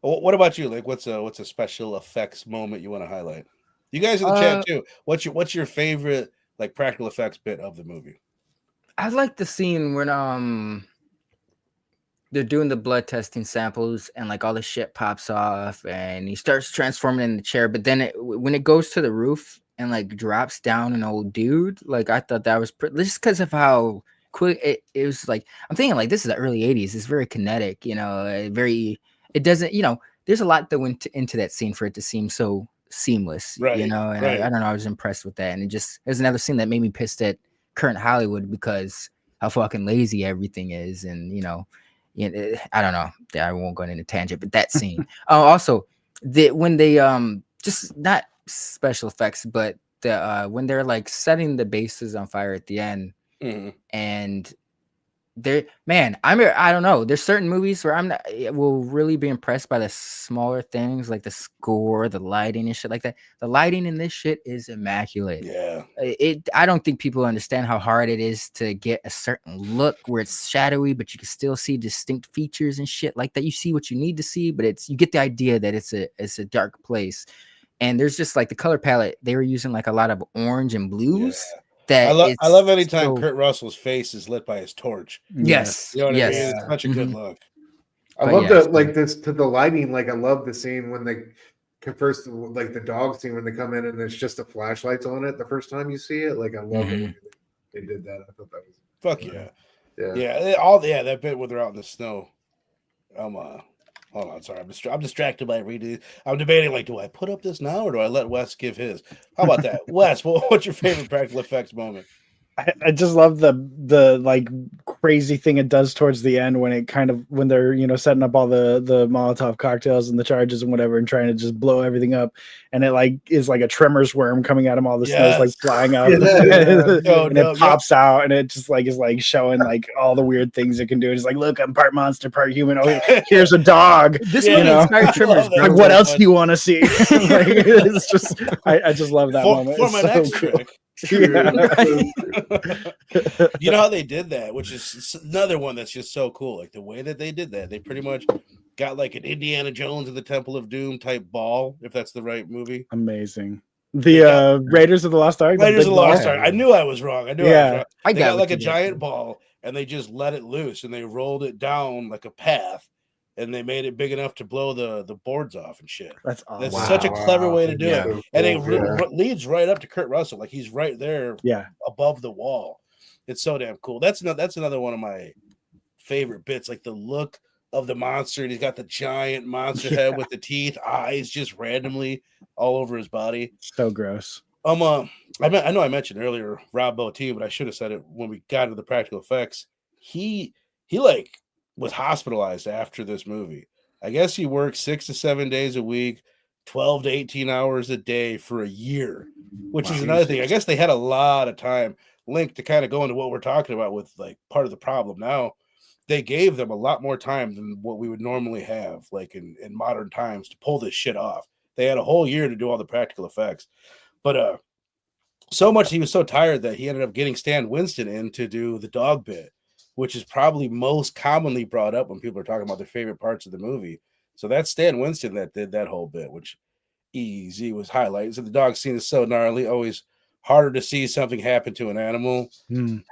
What about you? Like, what's a special effects moment you want to highlight? You guys in the chat too. What's your favorite like practical effects bit of the movie? I like the scene when they're doing the blood testing samples and like all the shit pops off and he starts transforming in the chair. But then when it goes to the roof and like drops down an old dude, like I thought that was just because of how quick it was. Like I'm thinking like this is the early 80s. It's very kinetic, it doesn't, there's a lot that went into that scene for it to seem so seamless, right, and I don't know, I was impressed with that. And it was another scene that made me pissed at current Hollywood because how fucking lazy everything is. And, I don't know. I won't go into tangent, but that scene. Also, when they, just not special effects, but when they're like setting the bases on fire at the end and man, I don't know. There's certain movies where will really be impressed by the smaller things like the score, the lighting and shit like that. The lighting in this shit is immaculate. Yeah. I don't think people understand how hard it is to get a certain look where it's shadowy, but you can still see distinct features and shit like that. You see what you need to see, but you get the idea that it's a dark place. And there's just like the color palette, they were using like a lot of orange and blues. Yeah. That I love anytime Kurt Russell's face is lit by his torch. Yes. You know what I mean? Yes. It's such a good look. I love the like this to the lighting. Like I love the scene when they first, like the dog scene when they come in and it's just the flashlights on it the first time you see it. Like I love it. They did that. I thought that was fuck yeah. Yeah. That bit where they're out in the snow. Hold on, sorry. I'm distracted by reading. I'm debating, like, do I put up this now or do I let Wes give his? How about that? Wes, what's your favorite practical effects moment? I just love the like crazy thing it does towards the end when they're setting up all the Molotov cocktails and the charges and whatever and trying to just blow everything up, and it like is like a Tremors worm coming out of all the snow's like flying up and it pops out and it just like is like showing like all the weird things it can do. It's like, look, I'm part monster, part human. Oh, here's a dog. This inspired Tremors. Like, what else do you want to see? Like, it's just I just love that moment. For my next trick. Yeah. You know how they did that, which is another one that's just so cool. Like the way that they did that, they pretty much got like an Indiana Jones and the Temple of Doom type ball, if that's the right movie. Amazing. The Raiders of the Lost Ark. Raiders of the Lost Ark. I knew I was wrong. I was wrong. I got like a giant ball and they just let it loose and they rolled it down like a path. And they made it big enough to blow the boards off and shit. That's awesome. That's such a clever way to do it. And it leads right up to Kurt Russell. Like he's right there above the wall. It's so damn cool. That's another one of my favorite bits. Like the look of the monster. And he's got the giant monster head with the teeth, eyes just randomly all over his body. So gross. I know I mentioned earlier Rob Bottin, but I should have said it when we got to the practical effects. He like was hospitalized after this movie. I guess he worked 6 to 7 days a week, 12 to 18 hours a day for a year, which is another thing. I guess they had a lot of time linked to kind of go into what we're talking about with like part of the problem. Now they gave them a lot more time than what we would normally have, like in modern times, to pull this shit off. They had a whole year to do all the practical effects, but so much he was so tired that he ended up getting Stan Winston in to do the dog bit, which is probably most commonly brought up when people are talking about their favorite parts of the movie. So that's Stan Winston that did that whole bit, which easy was highlighted. So the dog scene is so gnarly, always harder to see something happen to an animal.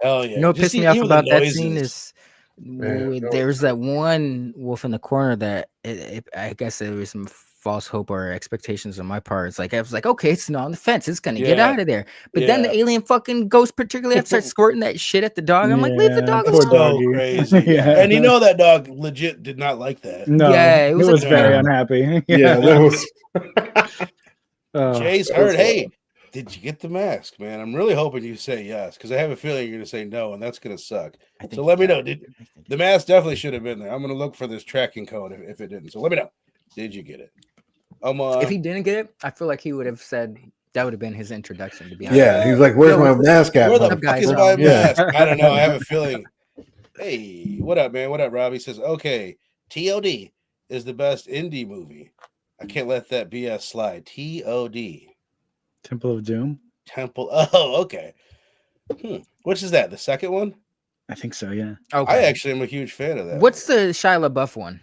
Hell yeah. You know what pissed me off about that scene is there's that one wolf in the corner that I guess there was some false hope or expectations on my part. It's like I was like, okay, it's not on the fence, it's gonna get out of there. But then the alien fucking ghost particularly starts squirting that shit at the dog. I'm like, leave the dog alone. So crazy. And you know that dog legit did not like that. No, it was very unhappy. That was Jay's heard. Hey, did you get the mask, man? I'm really hoping you say yes, because I have a feeling you're gonna say no, and that's gonna suck. So let me know. The mask definitely should have been there. I'm gonna look for this tracking code if it didn't. So let me know. Did you get it? If he didn't get it, I feel like he would have said that would have been his introduction, to be honest. Yeah, he's like, where's my mask at? Where the fuck is my mask? I don't know. I have a feeling. Hey, what up, man? What up, Rob? He says, okay, TOD is the best indie movie. I can't let that BS slide. TOD. Temple of Doom? Oh, okay. Which is that? The second one? I think so, yeah. Okay. I actually am a huge fan of that. What's the Shia LaBeouf one?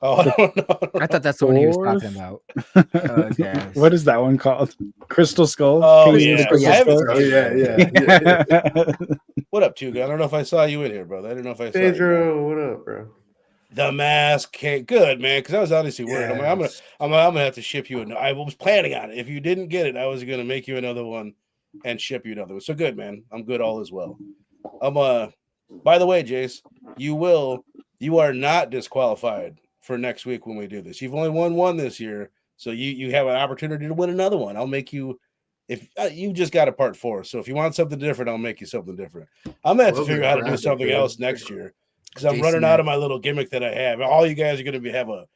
Oh, I don't know. I thought that's the one he was talking about. Okay. What is that one called? Crystal Skull? Oh, yeah. Yeah. What up, Tuga? I don't know if I saw you in here, brother. I don't know if I saw Pedro, you. what up, bro? The mask. Good, man, because I was honestly worried. Yes. I'm gonna have to ship you I was planning on it. If you didn't get it, I was gonna make you another one and ship you another one. So good, man. I'm good all as well. By the way, Jace, you are not disqualified for next week when we do this. You've only won one this year, so you have an opportunity to win another one. I'll make you, if you just got a part 4. So if you want something different, I'll make you something different. I'm gonna have to figure out how to do something else next year because I'm running out of my little gimmick that I have. All you guys are gonna have a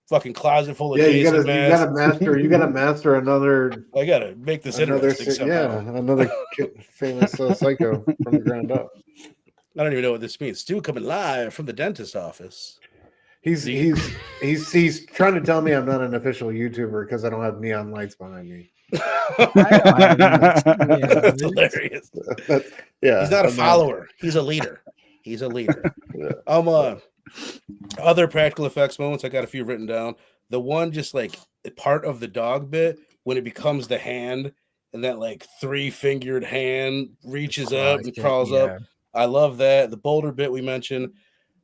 fucking closet full of Jason masks. You gotta master another. I gotta make this interesting somehow. Another famous psycho from the ground up. I don't even know what this means. Stu coming live from the dentist office. He's trying to tell me I'm not an official YouTuber because I don't have neon lights behind me. That's hilarious. Yeah, He's not a follower. He's a leader. He's a leader. Yeah. Other practical effects moments. I got a few written down. The one just like part of the dog bit when it becomes the hand and that like 3-fingered hand reaches up and crawls up. I love that. The boulder bit we mentioned.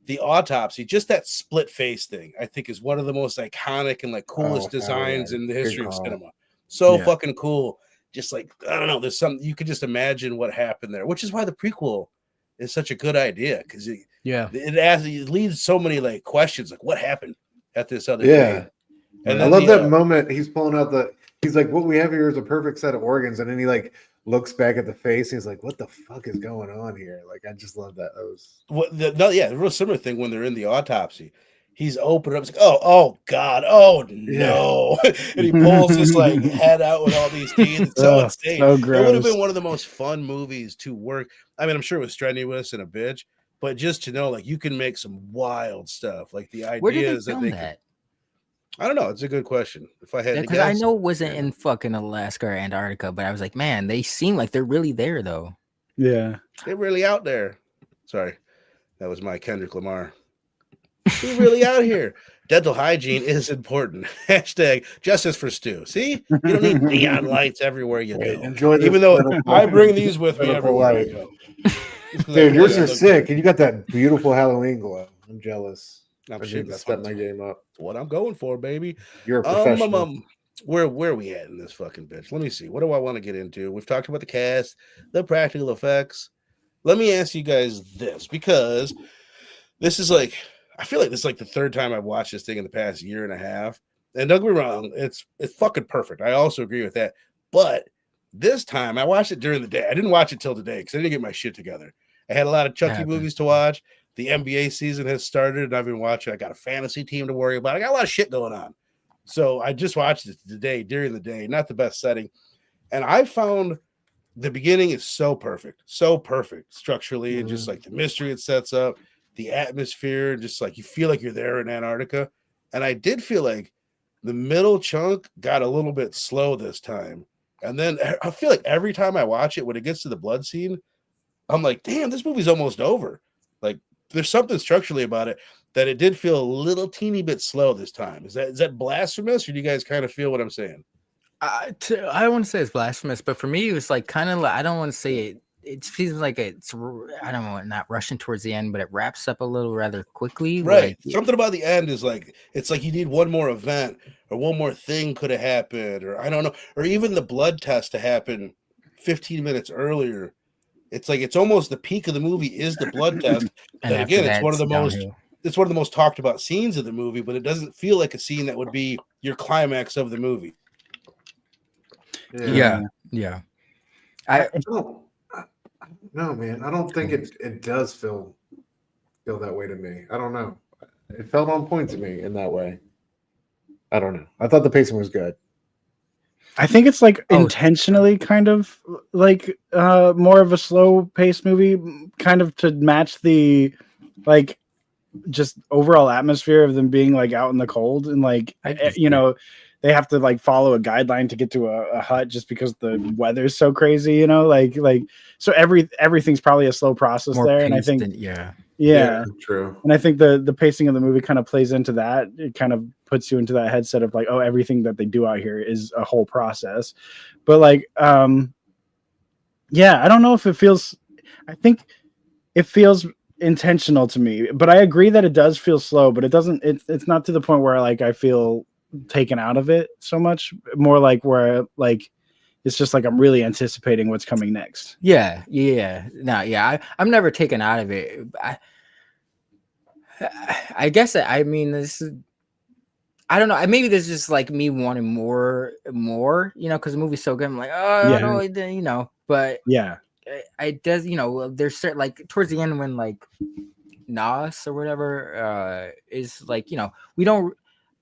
The autopsy, just that split face thing, I think is one of the most iconic and like coolest designs in the history of cinema. So fucking cool. Just like, I don't know, there's something you could just imagine what happened there, which is why the prequel is such a good idea because it leaves so many like questions, like what happened at this other day. And I love that moment. He's pulling out he's like, what we have here is a perfect set of organs, and then he like looks back at the face. He's like, what the fuck is going on here? Like, I just love that. The real similar thing when they're in the autopsy. He's open up. It's like, oh God, oh no! And he pulls his like head out with all these teeth. It's so insane. So it would have gross. been one of the most fun movies to work. I mean, I'm sure it was strenuous and a bitch, but just to know, like, you can make some wild stuff. Like the idea is that they could, I don't know. It's a good question. If I had to because guess, I know it wasn't in fucking Alaska or Antarctica, but I was like, man, they seem like they're really there though. Yeah, they're really out there. Sorry, that was my Kendrick Lamar. We're really out here. Dental hygiene is important. Hashtag justice for Stu. See, you don't need neon lights everywhere you go. Enjoy this. Even though I bring these with me everywhere I go. Dude, yours are sick, and you got that beautiful Halloween glow. I'm jealous. I'm I shooting. need to step my game up. What I'm going for, baby. You're a professional. Where are we at in this fucking bitch? Let me see. What do I want to get into? We've talked about the cast, the practical effects. Let me ask you guys this, because this is like, I feel like this is like the third time I've watched this thing in the past year and a half. And don't get me wrong, it's fucking perfect. I also agree with that. But this time I watched it during the day. I didn't watch it till today because I didn't get my shit together. I had a lot of Chucky movies to watch. The NBA season has started, and I've been watching. I got a fantasy team to worry about. I got a lot of shit going on. So I just watched it today, during the day, not the best setting. And I found the beginning is so perfect structurally, and just like the mystery it sets up, the atmosphere, just like you feel like you're there in Antarctica. And I did feel like the middle chunk got a little bit slow this time. And then I feel like every time I watch it, when it gets to the blood scene, I'm like, damn, this movie's almost over. Like, there's something structurally about it that it did feel a little teeny bit slow this time. Is that blasphemous, or do you guys kind of feel what I'm saying? I don't want to say it's blasphemous, but for me, it was like kind of like, I don't want to say it. It feels like it's, I don't know, not rushing towards the end, but it wraps up a little rather quickly. Right. Like, something about the end is like, it's like you need one more event or one more thing could have happened, or I don't know, or even the blood test to happen 15 minutes earlier. It's like, it's almost the peak of the movie is the blood test. And again, it's one of the most talked about scenes of the movie, but it doesn't feel like a scene that would be your climax of the movie. Yeah. No, man, I don't think it does feel that way to me. I don't know. It felt on point to me in that way. I don't know. I thought the pacing was good. I think it's like intentionally kind of like more of a slow paced movie, kind of to match the like just overall atmosphere of them being like out in the cold, and like they have to like follow a guideline to get to a hut just because the weather's so crazy, like so everything's probably a slow process more there. And I think yeah, true. And I think the pacing of the movie kind of plays into that. It kind of puts you into that headset of like, oh, everything that they do out here is a whole process. But like, yeah, I don't know if it feels, I think it feels intentional to me, but I agree that it does feel slow, but it doesn't, it's not to the point where like I feel taken out of it so much, more like where like it's just like I'm really anticipating what's coming next. I'm never taken out of it. I guess I mean, this is, I don't know, maybe this is just like me wanting more, because the movie's so good. I'm like, but yeah, it does, there's certain, like towards the end when like Nas or whatever is like, we don't.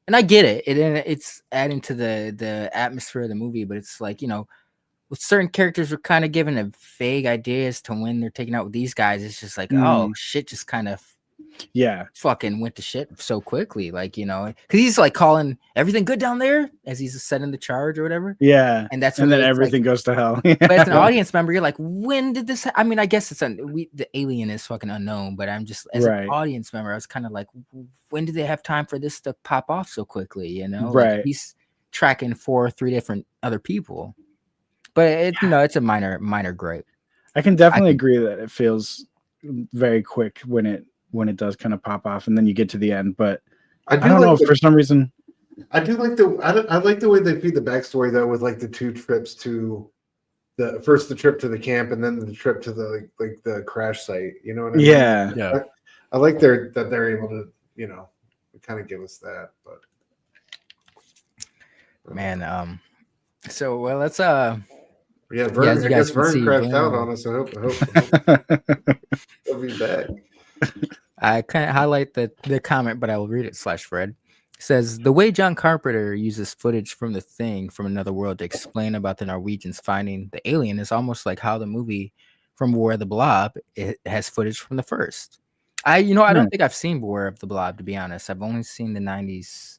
And I get it. It's adding to the atmosphere of the movie, but it's like, with certain characters, we're kind of given a vague idea as to when they're taken out. With these guys, it's just like, oh shit, just kind of fucking went to shit so quickly, like, you know, because he's like calling everything good down there as he's setting the charge or whatever. And then everything goes to hell. But as an audience member, you're like, when did this I mean, I guess it's the alien is fucking unknown, but I'm just as an audience member, I was kind of like, when did they have time for this to pop off so quickly, you know? Like, he's tracking 3 different other people, but it's a minor gripe. I can definitely agree that it feels very quick when it does kind of pop off, and then you get to the end. But I don't know, for some reason, I like the way they feed the backstory though, with like the 2 trips to the trip to the camp and then the trip to the like the crash site. You know what I mean? Yeah. I like that they're able to, you know, kind of give us that. But man, so well, let's Vern, I guess Vern crapped out on us. I hope he'll be back. I can't highlight the comment, but I will read it. /Fred says, the way John Carpenter uses footage from The Thing from Another World to explain about the Norwegians finding the alien is almost like how the movie from Beware the Blob, it has footage from the first. I don't think I've seen Beware of the Blob, to be honest. I've only seen the 90s.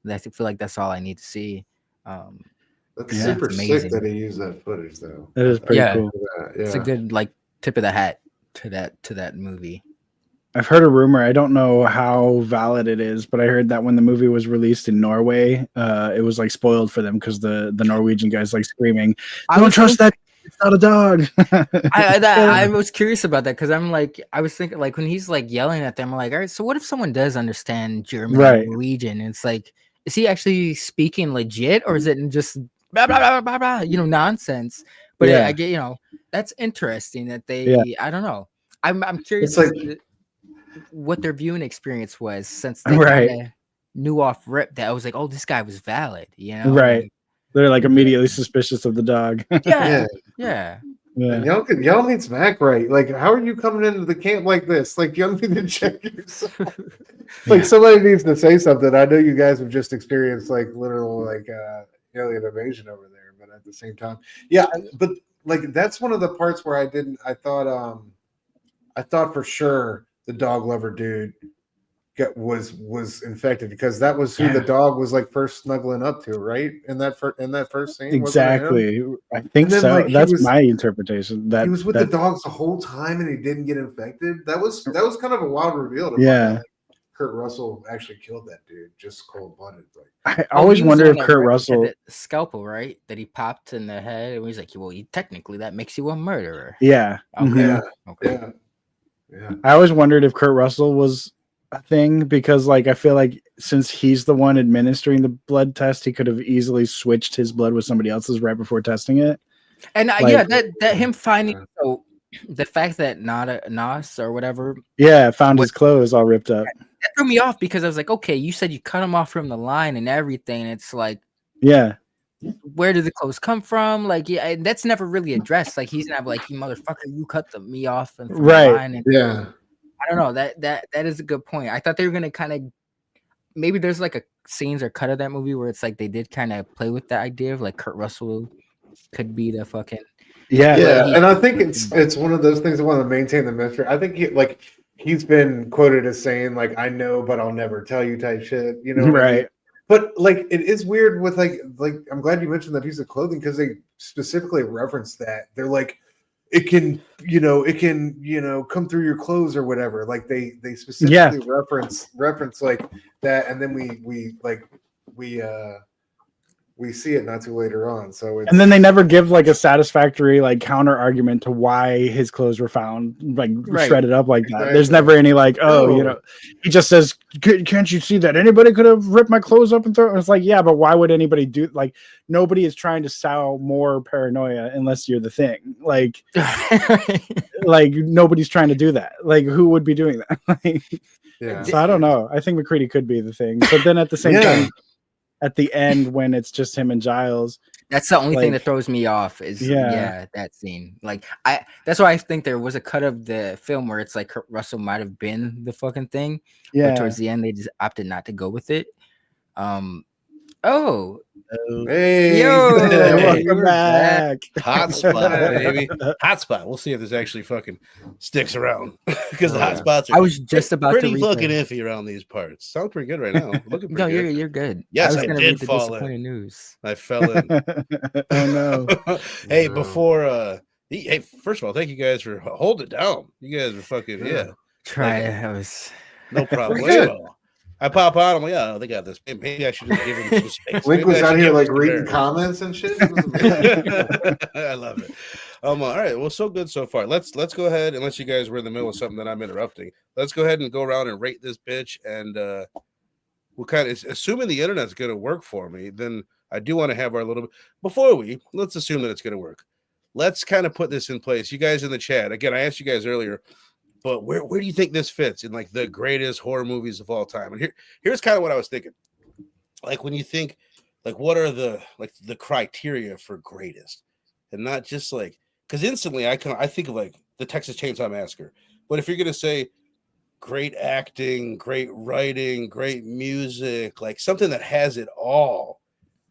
I feel like that's all I need to see. That's super sick that he used that footage, though. That is pretty cool. It's a good like tip of the hat to that movie. I've heard a rumor. I don't know how valid it is, but I heard that when the movie was released in Norway, it was like spoiled for them because the Norwegian guys like screaming, "Don't trust that! It's not a dog." I was curious about that because I was thinking like when he's like yelling at them, I'm like, all right, so what if someone does understand German or Norwegian? And it's like, is he actually speaking legit or is it just blah blah blah blah blah, nonsense? But I get, that's interesting that they. I don't know. I'm curious. What their viewing experience was, since they kinda knew off rip that I was like, oh, this guy was valid, They're like immediately suspicious of the dog. Yeah. Y'all need some act right. Like, how are you coming into the camp like this? Like, y'all need to check yourself. Like, somebody needs to say something. I know you guys have just experienced like literal like alien invasion over there, but at the same time, but like that's one of the parts where I thought for sure the dog lover dude was infected because that was who the dog was like first snuggling up to, right? In that first scene. Exactly. I think so. Like, that's my interpretation. That he was with the dogs the whole time and he didn't get infected. That was kind of a wild reveal. Like, Kurt Russell actually killed that dude, just cold-blooded. Like, I always wonder if Kurt Russell scalpel, right? That he popped in the head, and he's like, "Well, technically that makes you a murderer." Yeah. Okay. Okay. Yeah. I always wondered if Kurt Russell was a thing because, like, I feel like since he's the one administering the blood test, he could have easily switched his blood with somebody else's right before testing it. And that him finding the fact that Nas or whatever, found his clothes all ripped up. That threw me off because I was like, okay, you said you cut him off from the line and everything. It's like, where did the clothes come from? Like, that's never really addressed. Like, he's not like, you motherfucker, you cut me off and from the line. And, I don't know. That is a good point. I thought they were gonna kind of maybe there's like a scenes or cut of that movie where it's like they did kind of play with the idea of like Kurt Russell could be the fucking and I think it's one of those things I want to maintain the mystery. I think he's been quoted as saying like, "I know, but I'll never tell you" type shit. You know, right? But like, it is weird with like I'm glad you mentioned that piece of clothing because they specifically reference that. They're like, it can come through your clothes or whatever. Like they specifically reference like that, and then we see it not too later on. So and then they never give like a satisfactory like counter argument to why his clothes were found like shredded up like that. Exactly. There's never any like, he just says, "Can't you see that anybody could have ripped my clothes up and thrown?" It's like, yeah, but why would anybody do like? Nobody is trying to sell more paranoia unless you're the thing. Like, like nobody's trying to do that. Like, who would be doing that? So I don't know. I think McCready could be the thing, but then at the same time. At the end, when it's just him and Giles, that's the only thing that throws me off. Is that scene. Like that's why I think there was a cut of the film where it's like Kurt Russell might have been the fucking thing. But towards the end, they just opted not to go with it. Oh, Hey, yo, Hey, welcome we're back. back. Hot spot, baby. Hot spot. We'll see if this actually fucking sticks around because the Oh, hot yeah. spots I are was just about to pretty read fucking the. iffy around these parts. Sounds pretty good right now. Looking No, pretty good. you're good. Yes, I was I gonna did read the fall disappointing in. news. I fell in. Oh no. Hey, Yeah. before hey, first of all, thank you guys for holding it down. You guys are fucking Yeah. Try Like, it. I was. no problem. We're good. whatsoever. I pop out. I'm like, yeah, they got this. Maybe I should just give them some space. Link Maybe was I out should here give like them some reading air. comments and shit. It was amazing. I love it. All right. Well, so good so far. Let's go ahead. Unless you guys were in the middle of something that I'm interrupting, let's go ahead and go around and rate this bitch. And we'll kind of assuming the internet's going to work for me. Then I do want to have our little. Before let's assume that it's going to work. Let's kind of put this in place. You guys in the chat again. I asked you guys earlier, but where do you think this fits in like the greatest horror movies of all time? And here's kind of what I was thinking. Like when you think, like what are the criteria for greatest, and not just like because instantly I think of like the Texas Chainsaw Massacre. But if you're gonna say great acting, great writing, great music, like something that has it all,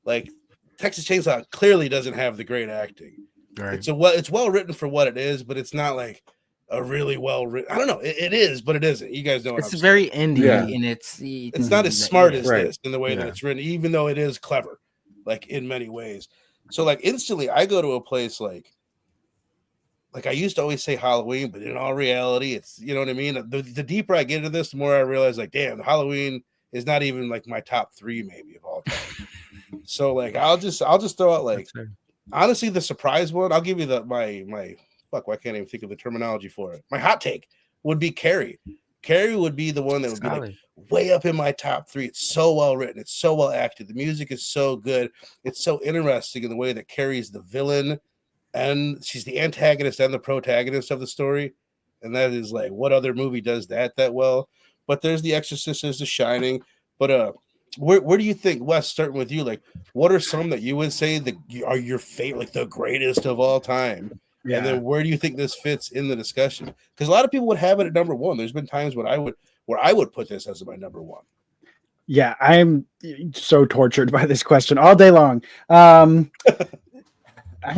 like Texas Chainsaw clearly doesn't have the great acting. Right. It's well written for what it is, but it's not like a really well written. I don't know. It is, but it isn't. You guys know what It's I'm very indie, Yeah. and it's not as smart as Right. this in the way that Yeah. it's written, even though it is clever, like in many ways. So like instantly I go to a place like I used to always say Halloween, but in all reality, it's you know what I mean? The deeper I get into this, the more I realize like, damn, Halloween is not even like my top 3 maybe of all time. So like I'll just throw out like honestly the surprise one. I'll give you my fuck, why can't I even think of the terminology for it? My hot take would be Carrie. Carrie would be the one that would be like way up in my top 3. It's so well written. It's so well acted. The music is so good. It's so interesting in the way that Carrie's the villain and she's the antagonist and the protagonist of the story. And that is like, what other movie does that well? But there's The Exorcist, there's The Shining. But where do you think, Wes, starting with you, like what are some that you would say that are your favorite, like the greatest of all time? Yeah. And then where do you think this fits in the discussion? Because a lot of people would have it at number 1. There's been times when I would put this as my number 1. Yeah, I'm so tortured by this question all day long. I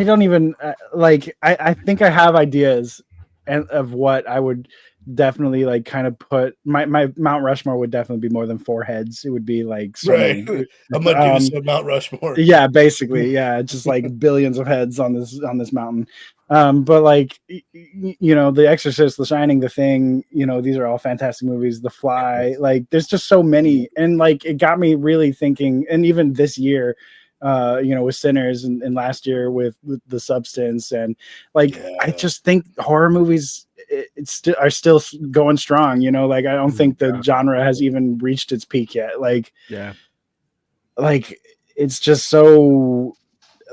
don't even like. I think I have ideas and of what I would definitely like kind of put my Mount Rushmore would definitely be more than 4 heads. It would be like so Right. many. A Medusa, Mount Rushmore. Yeah, basically, yeah, just like billions of heads on this mountain. But like you know, The Exorcist, The Shining, The Thing, you know, these are all fantastic movies. The Fly, like there's just so many, and like it got me really thinking. And even this year, you know, with Sinners, and last year with The Substance, and like I just think horror movies are still going strong. You know, like I don't think the genre has even reached its peak yet. Like it's just so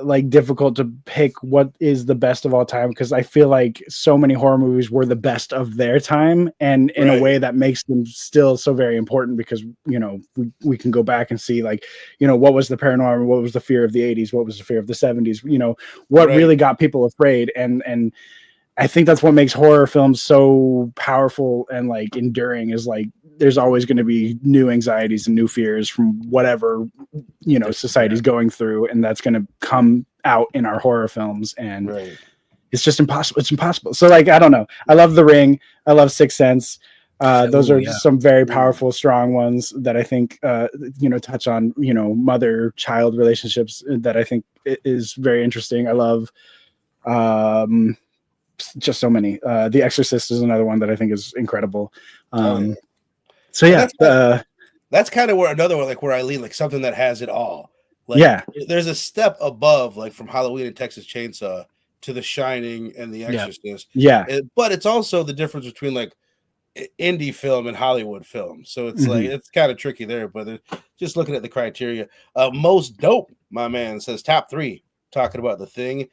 like difficult to pick what is the best of all time, because I feel like so many horror movies were the best of their time, and in a way that makes them still so very important, because you know we can go back and see like, you know, what was the paranoia, what was the fear of the 80s, what was the fear of the 70s, you know, what really got people afraid, and I think that's what makes horror films so powerful and like enduring, is like there's always going to be new anxieties and new fears from whatever, you know, society's going through, and that's going to come out in our horror films, and it's just impossible. It's impossible. So like, I don't know. I love The Ring. I love Sixth Sense. Those are some very powerful, strong ones that I think, you know, touch on, you know, mother-child relationships that I think is very interesting. I love, just so many. The Exorcist is another one that I think is incredible. So yeah, that's kind of where another one, like where I lean, like something that has it all. Like, there's a step above, like from Halloween and Texas Chainsaw to The Shining and The Exorcist. But it's also the difference between like indie film and Hollywood film. So it's like it's kind of tricky there. But just looking at the criteria, most dope, my man says top 3. Talking about The Thing.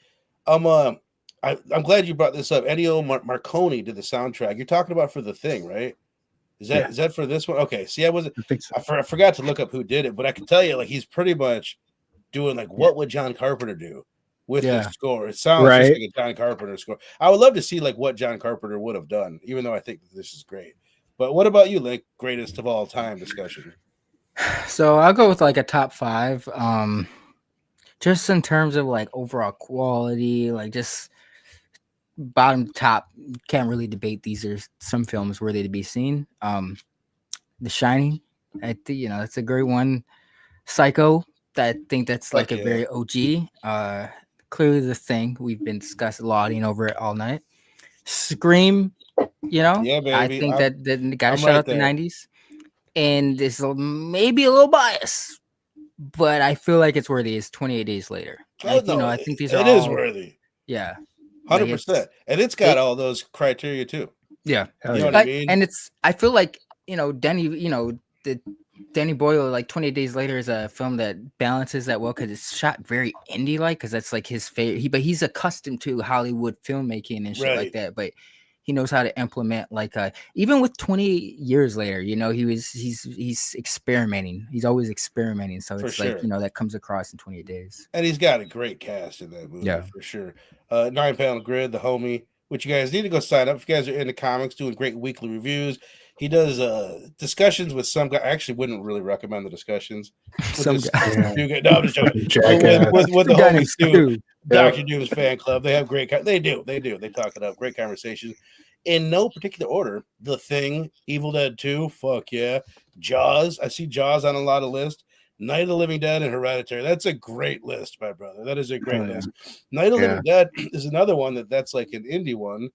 I'm glad you brought this up. Ennio Morricone did the soundtrack. You're talking about for The Thing, right? Is that for this one? Okay. See, I think so. I forgot to look up who did it, but I can tell you, like, he's pretty much doing like what would John Carpenter do with his score. It sounds just like a John Carpenter score. I would love to see like what John Carpenter would have done, even though I think this is great. But what about you, like greatest of all time discussion? So I'll go with like a top 5. Just in terms of like overall quality, like just bottom to top, can't really debate. These are some films worthy to be seen. The Shining, I think that's a great one. Psycho, I think that's like Fuck a yeah. very OG. Clearly the Thing, we've been discussing, lauding over it all night. Scream, Yeah, I baby. think that got to I'm shout right out the there. 90s, and this maybe a little biased, but I feel like it's worthy. It's 28 Days Later. Oh, Like, no, I think these are it all is worthy. yeah, like 100%. And it's got it- all those criteria too. yeah. Hell You know yeah. what I mean? And I feel like Danny, the Danny Boyle, like 28 Days Later is a film that balances that well because it's shot very indie like, because that's like his favorite. But he's accustomed to Hollywood filmmaking and shit like Right. that. But he knows how to implement like even with 20 years later, he's experimenting. He's always experimenting. So For it's sure. like that comes across in 28 Days. And he's got a great cast in that movie, Yeah. for sure. 9-Pound Grid, The Homie, which you guys need to go sign up. If you guys are into comics, doing great weekly reviews. He does discussions with some guy. I actually wouldn't really recommend the discussions. With Some this- guy. No, I'm just joking. Jackass. With the Guy named homies too. Stu. Dr. Doom's fan club. They have great. They do. They talk it up. Great conversation. In no particular order. The Thing, Evil Dead 2, fuck yeah. Jaws. I see Jaws on a lot of lists. Night of the Living Dead and Hereditary. That's a great list, my brother. That is a great Oh, yeah. list. Night of the Living Dead is another one that's like an indie one.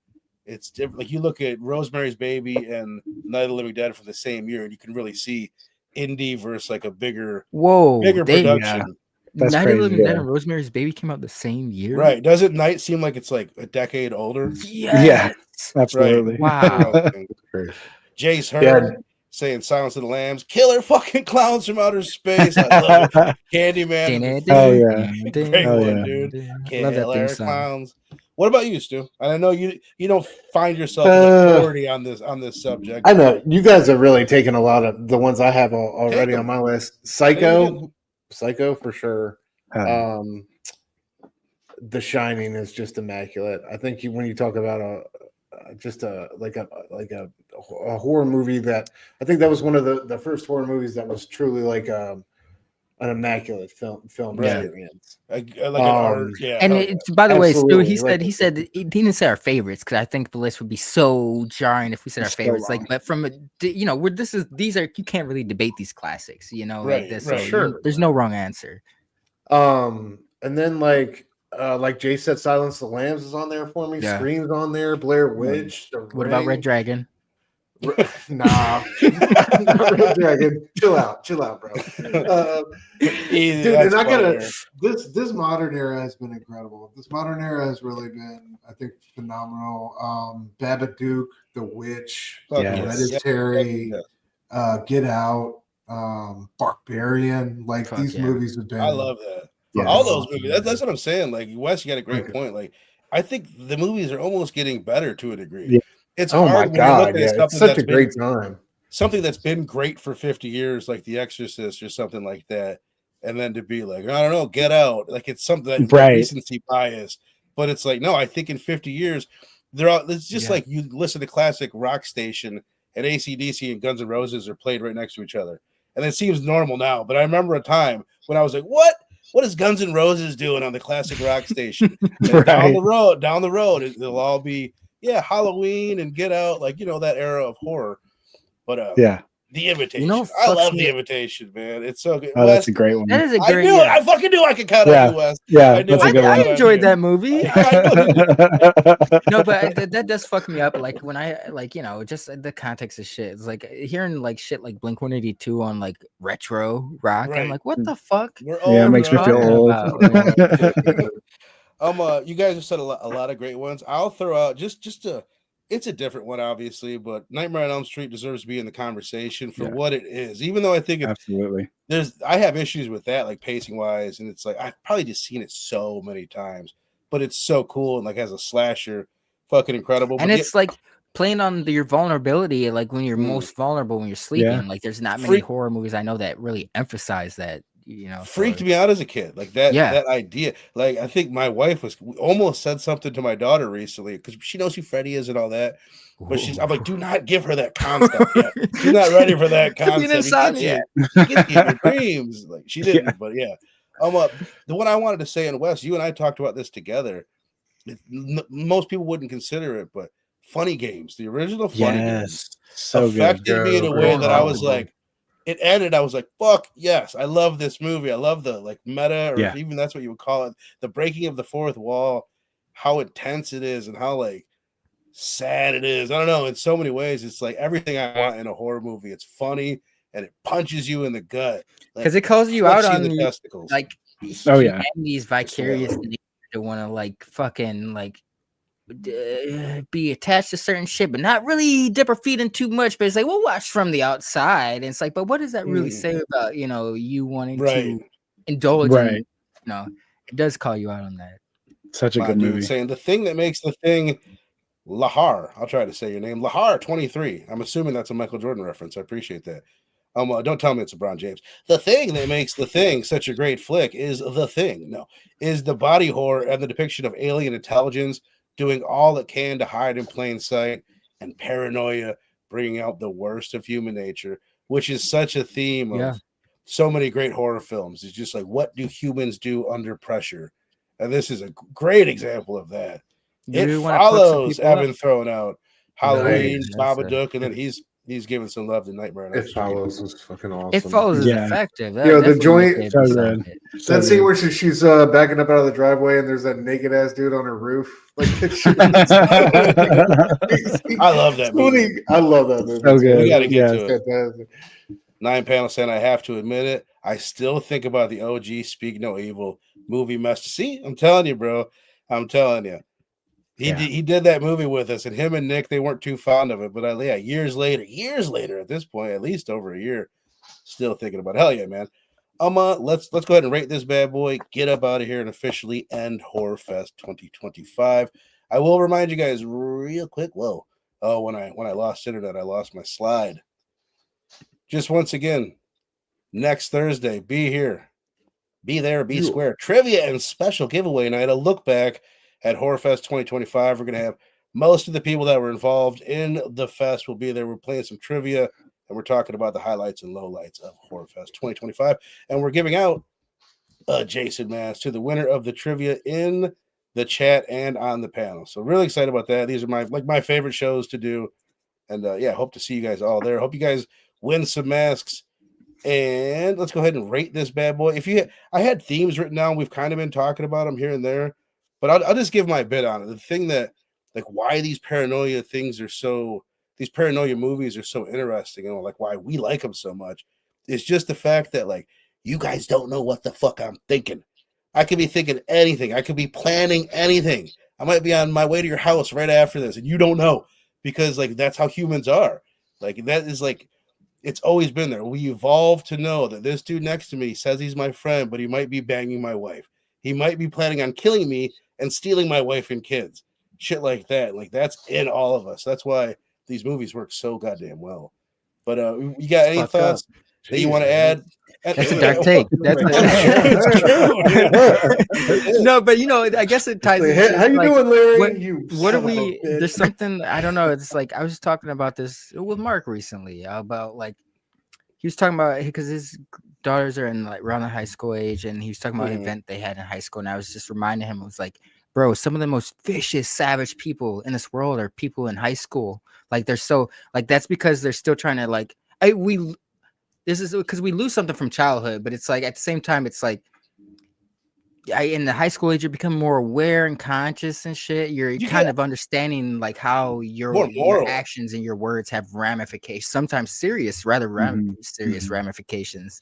It's different. Like you look at Rosemary's Baby and Night of the Living Dead from the same year, and you can really see indie versus like a bigger production. That's Night of crazy, the Living Dead yeah. and Rosemary's Baby came out the same year. Right. Doesn't Night seem like it's like a decade older? Yes. Absolutely. Wow. Jace Hurd saying Silence of the Lambs, killer fucking clowns from outer space. I love it. Candyman. Oh, yeah. Great Oh, one, yeah. dude. Love that theme Killer song. clowns. What about you, Stu? And I know you don't find yourself an authority on this subject. I know you guys are really taking a lot of the ones I have already Take on 'em. my list. Take 'em Psycho for sure. Oh, The Shining is just immaculate. I think when you talk about a horror movie, that I think that was one of the first horror movies that was truly like an immaculate film Right. experience. Like an art. Yeah. And hell it's, by the way, Stu, Absolutely. he said he didn't say our favorites because I think the list would be so jarring if we said our So favorites. long. Like, but from these are, you can't really debate these classics, like Right, this. right. So Sure. there's no wrong answer. And then like Jay said, Silence of the Lambs is on there for me. Yeah. Scream's on there. Blair Witch. The What about Red Ring. Dragon? Nah, Red Dragon. Chill out, bro. Easy, Dude, that's and I gotta. fire. This modern era has been incredible. This modern era has really been, I think, phenomenal. Babadook, The Witch, Fuck Yeah. yes. Hereditary, Yeah. Get Out, Barbarian. Like Fuck these yeah. movies have been. I love that. Yeah. All those movies. That's what I'm saying. Like Wes, you got a great Okay. point. Like I think the movies are almost getting better to a degree. Yeah. It's Oh hard my when you're god, looking yeah, at it's something such that's a great time. something that's been great for 50 years, like The Exorcist or something like that, and then to be like, I don't know, Get Out, like it's something that Right. recency bias. But it's like, no, I think in 50 years, it's just Yeah. like you listen to classic rock station and AC/DC and Guns N' Roses are played right next to each other. And it seems normal now. But I remember a time when I was like, what is Guns N' Roses doing on the classic rock station? And down the road, it'll all be, Halloween and Get Out, like, that era of horror. But Yeah. The Invitation. what I fucks love me The up? Invitation, man. It's so good. Oh, that's Wes, a great one. That is a I great. knew it. I fucking knew I could count Yeah. on you, Wes. Yeah, I knew that's a it. good I one. enjoyed that movie. I know you did. No, but that does fuck me up. Like when I just the context of shit. It's like hearing like shit like Blink-182 on like retro rock. Right. I'm like, what the fuck? We're Yeah, it old, makes me bro. feel old. About, You guys have said a lot of great ones. I'll throw out it's a different one, obviously, but Nightmare on Elm Street deserves to be in the conversation for what it is. Even though I think Absolutely. I have issues with that, like pacing wise, and it's like I've probably just seen it so many times, but it's so cool and like as a slasher, fucking incredible. and But it's like playing on your vulnerability, like when you're Mm. most vulnerable when you're sleeping. Yeah. Like there's not many Freak- horror movies I know that really emphasize that. you know, freaked me out as a kid. Like that Yeah. that idea. Like I think my wife almost said something to my daughter recently because she knows who Freddy is and all that. But I'm like, do not give her that concept yet. She's not ready for that Could be an concept. insomniac. He gets you in your dreams. Like she didn't, but yeah. The one I wanted to say, and Wes, you and I talked about this together. Most people wouldn't consider it, but Funny Games, the original Funny Games, so affected good. me in a way that I was like, it ended. I was like, fuck yes, I love this movie. I love the like meta, or even that's what you would call it, the breaking of the fourth wall, how intense it is, and how like sad it is. I don't know. In so many ways, it's like everything I want in a horror movie. It's funny and it punches you in the gut because it calls you out on the testicles. Like, these vicarious to want to like fucking like be attached to certain shit, but not really dip our feet in too much. But it's like, we'll watch from the outside. And it's like, but what does that really say about, you know, you wanting to indulge in, you know, it does call you out on that. Such a good movie. Saying the thing that makes the thing Lahar, I'll try to say your name, Lahar 23. I'm assuming that's a Michael Jordan reference. I appreciate that. Don't tell me it's LeBron James. The thing that makes The Thing such a great flick is The Thing. No, is the body horror and the depiction of alien intelligence doing all it can to hide in plain sight, and paranoia bringing out the worst of human nature, which is such a theme of so many great horror films. It's just like, what do humans do under pressure? And this is a great example of that. It follows Evan throwing out Halloween, Babadook, and then he's giving some love to Nightmare. It Follows is fucking awesome. It Follows is effective. The joint. That scene where she's backing up out of the driveway and there's that naked ass dude on her roof. Like, I love that movie. I love that movie. So good. We got to get to it. Fantastic. 9 Panel saying, I have to admit it, I still think about the OG Speak No Evil movie master. See, I'm telling you, bro. I'm telling you. He did that movie with us, and him and Nick, they weren't too fond of it. But years later at this point, at least over a year, still thinking about it. Hell yeah, man. Let's go ahead and rate this bad boy, get up out of here, and officially end Horror Fest 2025. I will remind you guys real quick. Whoa. Oh, when I lost internet, I lost my slide. Just once again, next Thursday, be here. Be there, be square. Trivia and special giveaway night. A look back at Horror Fest 2025. We're going to have most of the people that were involved in the fest will be there. We're playing some trivia, and we're talking about the highlights and lowlights of Horror Fest 2025. And we're giving out a Jason mask to the winner of the trivia in the chat and on the panel. So really excited about that. These are my favorite shows to do. And hope to see you guys all there. Hope you guys win some masks. And let's go ahead and rate this bad boy. I had themes written down. We've kind of been talking about them here and there. But I'll just give my bit on it. The thing that, like, why these paranoia movies are so interesting, and like why we like them so much, is just the fact that, like, you guys don't know what the fuck I'm thinking. I could be thinking anything. I could be planning anything. I might be on my way to your house right after this, and you don't know, because like that's how humans are. Like that is like, it's always been there. We evolved to know that this dude next to me says he's my friend, but he might be banging my wife. He might be planning on killing me and stealing my wife and kids. Shit like that. Like, that's in all of us. That's why these movies work so goddamn well. But you got any thoughts that you want to add? That's a dark take. No, but I guess it ties. How you doing, Larry? What are we? There's something, I don't know. It's like, I was talking about this with Mark recently about, like, he was talking about, because his daughters are in like around the high school age, and he was talking about an event they had in high school, and I was just reminding him, it was like, bro, some of the most vicious, savage people in this world are people in high school. Like, they're so, like, that's because they're still trying to, like, this is because we lose something from childhood, but it's like, at the same time, it's like, in the high school age, you become more aware and conscious and shit. You're kind of understanding, like, how your actions and your words have ramifications, sometimes serious, serious ramifications.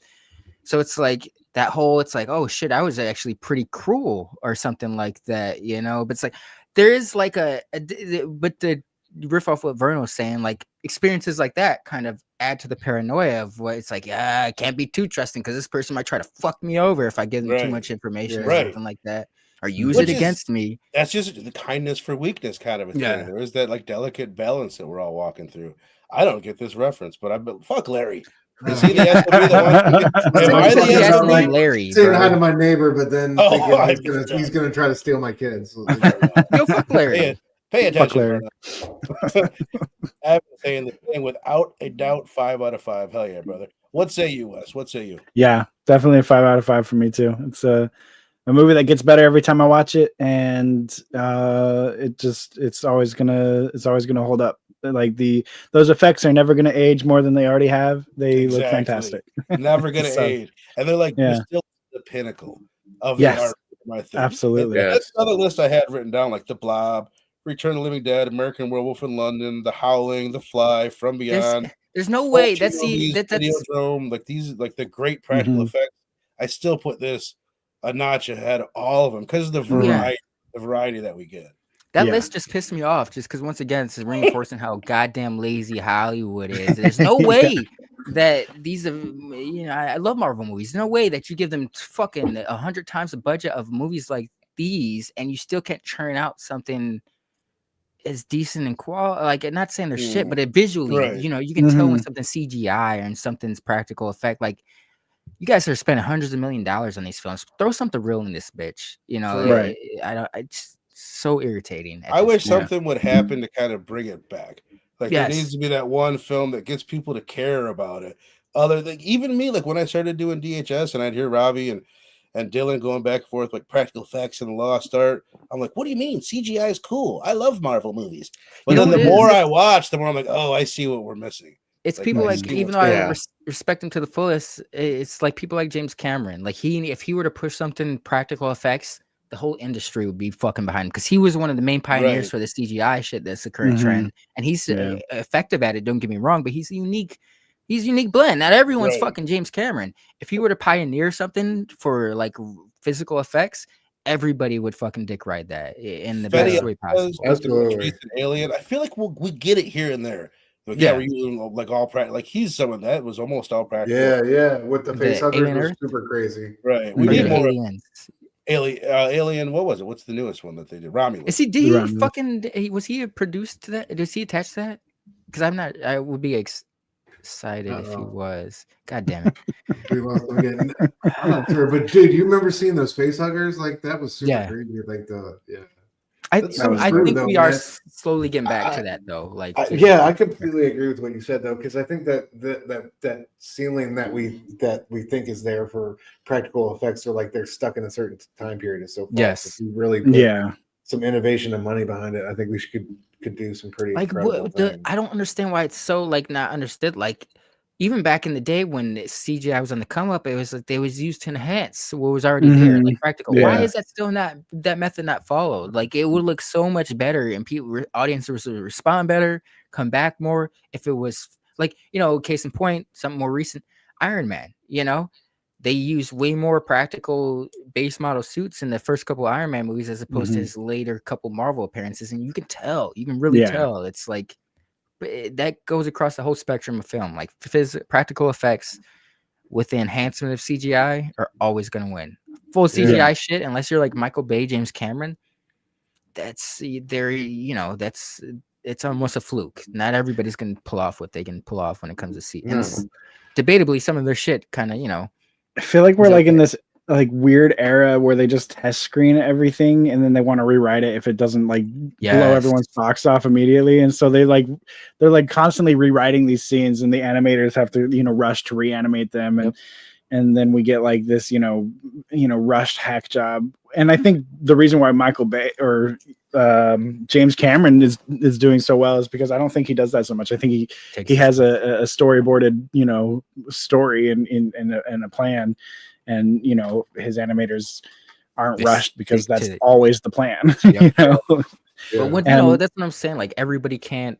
So it's like that whole, it's like, oh shit, I was actually pretty cruel or something like that, But it's like, there is like but the riff off what Vern was saying, like, experiences like that kind of add to the paranoia of what it's like, I can't be too trusting because this person might try to fuck me over if I give them too much information or something like that, or use it against me. That's just the kindness for weakness kind of a thing. There is that, like, delicate balance that we're all walking through. I don't get this reference, but fuck Larry. Is he the SOB that wants to get? Am I Someone the said SOB? Jesse Larry, Saying hi bro. to my neighbor, but then Oh, thinking I he's gonna try to steal my kids. Yo, fuck Larry. Pay Fuck attention, Larry. brother. I've been saying the thing without a doubt. 5 out of 5. Hell yeah, brother. What say you, Wes? What say you? Yeah, definitely a 5 out of 5 for me too. It's a movie that gets better every time I watch it, and it's always gonna hold up. Like those effects are never gonna age more than they already have. They look fantastic. Never gonna So, age, and they're like yeah. they're still the pinnacle of Yes, the art. I think absolutely. And that's another list I had written down, like The Blob, Return of the Living Dead, American Werewolf in London, The Howling, The Fly, From Beyond. There's no way that's Videodrome, like these, like the great practical effects. I still put this a notch ahead of all of them because of the variety that we get. That list just pissed me off just because once again it's reinforcing how goddamn lazy Hollywood is. There's no way that these are, I love Marvel movies. No way that you give them fucking 100 times the budget of movies like these and you still can't churn out something as decent and quality. Like, not saying they're shit, but visually, you can tell when something's CGI and something's practical effect. Like, you guys are spending hundreds of $millions on these films. Throw something real in this bitch. Right. It's so irritating. I wish something would happen to kind of bring it back. Like there needs to be that one film that gets people to care about it. Other than even me, like when I started doing DHS and I'd hear Robbie and Dylan going back and forth like practical effects and the Lost Art. I'm like, what do you mean? CGI is cool. I love Marvel movies. But then the more I watch, the more I'm like, oh, I see what we're missing. It's like, people like, even though I respect him to the fullest, it's like people like James Cameron. Like if he were to push something practical effects, the whole industry would be fucking behind him because he was one of the main pioneers for the CGI shit that's the current trend. And he's effective at it, don't get me wrong, but he's a unique blend. Not everyone's fucking James Cameron. If he were to pioneer something for like physical effects, everybody would fucking dick ride that in the best way possible. Absolutely. Alien. I feel like we get it here and there. Like, we're using like all practical. Like he's someone that was almost all practical. Yeah. With the face huggers was super crazy. Right. We need more aliens. Alien, what was it? What's the newest one that they did? Romulus. Was he produced to that? Does he attach that? Because I would be excited if he was. God damn it. I'm not sure, but dude, you remember seeing those face huggers? Like that was super crazy. Like I think we are slowly getting back to that though. Like, I completely agree with what you said though, because I think that ceiling that we think is there for practical effects are like they're stuck in a certain time period. So yes, if we really put some innovation and money behind it, I think we could do some pretty incredible things. I don't understand why it's so like not understood. Like, even back in the day when CGI was on the come up, it was like they was used to enhance what was already there, like practical. Why is that still that method not followed? Like, it would look so much better and audiences would respond better, come back more if it was like, case in point, something more recent, Iron Man. They used way more practical base model suits in the first couple of Iron Man movies as opposed to his later couple Marvel appearances, and you can really tell. It's like, that goes across the whole spectrum of film. Like practical effects with the enhancement of CGI are always going to win. Full CGI shit, unless you're like Michael Bay, James Cameron, it's almost a fluke. Not everybody's going to pull off what they can pull off when it comes to CGI. And debatably, some of their shit kind of, I feel like we're like in this like weird era where they just test screen everything and then they want to rewrite it if it doesn't like blow everyone's socks off immediately, and so they're like constantly rewriting these scenes and the animators have to rush to reanimate them, and then we get like this rushed hack job. And I think the reason why Michael Bay or James Cameron is doing so well is because I don't think he does that so much. I think he has a storyboarded story and a plan. And his animators aren't rushed because that's always the plan. But that's what I'm saying. Like, everybody can't.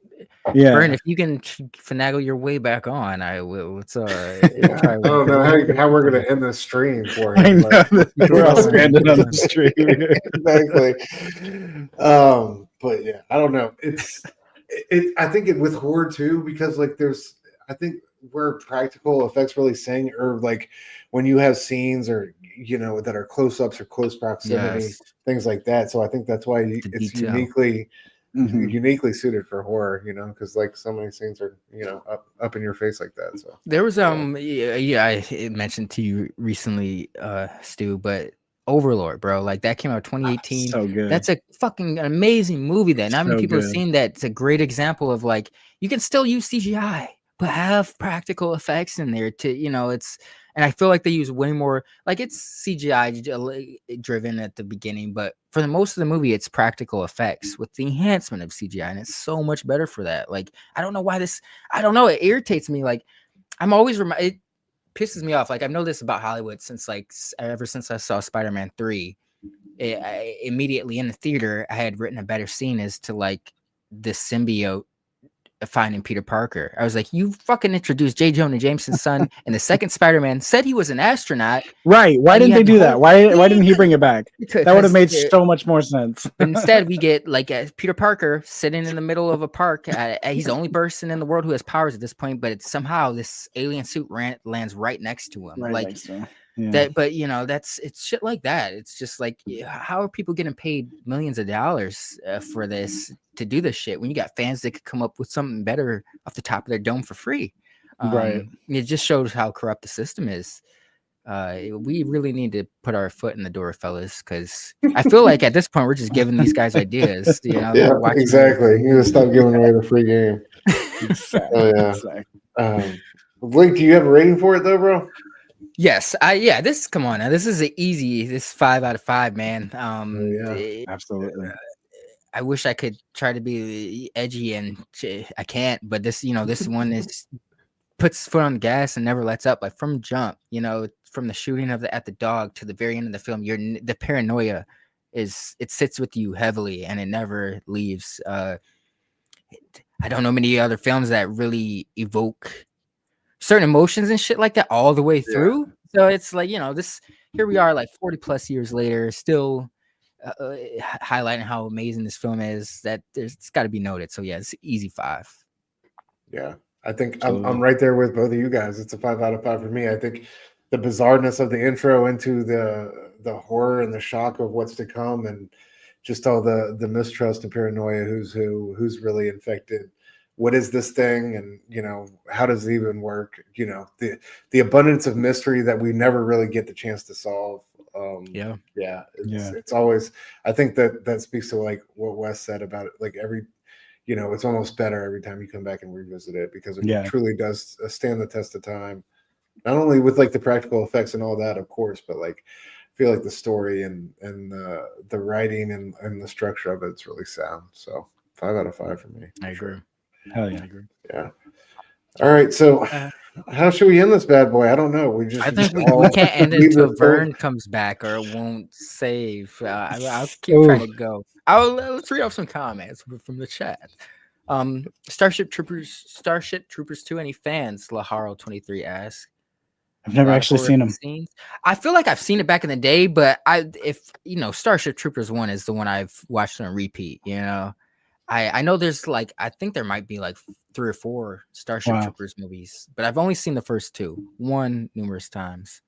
Vern, if you can finagle your way back on, I will. It's I don't know how we're gonna end this stream for you. I know we're all stranded on the stream. Exactly. But yeah, I don't know. I think with horror too, because like I think where practical effects really sing, or like when you have scenes or that are close-ups or close proximity, things like that. So I think that's why it's uniquely uniquely suited for horror, because like so many scenes are up in your face like that. So There was I mentioned to you recently, Stu, but Overlord, bro, like that came out 2018. So good. That's a fucking amazing movie. That not many So people have good. seen that. It's a great example of like you can still use CGI, but have practical effects in there to it's. And I feel like they use way more, like it's CGI driven at the beginning, but for the most of the movie, it's practical effects with the enhancement of CGI, and it's so much better for that. Like I don't know why I don't know. It irritates me. Like I'm always it pisses me off. Like I've known this about Hollywood since ever since I saw Spider-Man 3. Immediately in the theater, I had written a better scene as to like the symbiote finding Peter Parker. I was like, you fucking introduced J. Jonah Jameson's son in the second Spider-Man, said he was an astronaut. Right. Why didn't they do that? Why didn't he bring it back? That would have made so much more sense. But instead, we get like Peter Parker sitting in the middle of a park. He's the only person in the world who has powers at this point, but somehow this alien suit lands right next to him. Right like next to him. Yeah. that, but it's shit like that. It's just like, how are people getting paid millions of dollars for this to do this shit when you got fans that could come up with something better off the top of their dome for free? Right. It just shows how corrupt the system is. We really need to put our foot in the door, fellas, because I feel like at this point we're just giving these guys ideas. Yeah, exactly. You gotta stop giving away the free game. Exactly. Oh yeah. Exactly. Blake, do you have a rating for it though, bro? Yes, come on now. This is this 5 out of 5, man. Absolutely. I wish I could try to be edgy and I can't, but this one is puts foot on the gas and never lets up. Like from jump, from the shooting at the dog to the very end of the film, the paranoia it sits with you heavily and it never leaves. I don't know many other films that really evoke certain emotions and shit like that all the way through. So it's like, here we are like 40 plus years later, still highlighting how amazing this film is. That it's got to be noted. So yeah, it's easy 5. Yeah, I think I'm right there with both of you guys. It's a 5 out of 5 for me. I think the bizarreness of the intro into the horror and the shock of what's to come, and just all the mistrust and paranoia, who's really infected, what is this thing, and how does it even work, the abundance of mystery that we never really get the chance to solve. It's always, I think that speaks to like what Wes said about it, like every it's almost better every time you come back and revisit it, because it truly does stand the test of time, not only with like the practical effects and all that, of course, but like I feel like the story and the writing and the structure of it's really sound. So 5 out of 5 for me. I agree. Hell yeah, I agree. Yeah. All right, so how should we end this bad boy? I don't know. I think we can't end it until Vern comes back, or it won't save. I'll keep trying to go. Let's read off some comments from the chat. Starship Troopers 2. Any fans? Laharo 23 asks. I've never actually seen them. I feel like I've seen it back in the day, but Starship Troopers 1 is the one I've watched on repeat. I know there's like, I think there might be like 3 or 4 Starship Troopers movies, but I've only seen the first 2. 1 numerous times.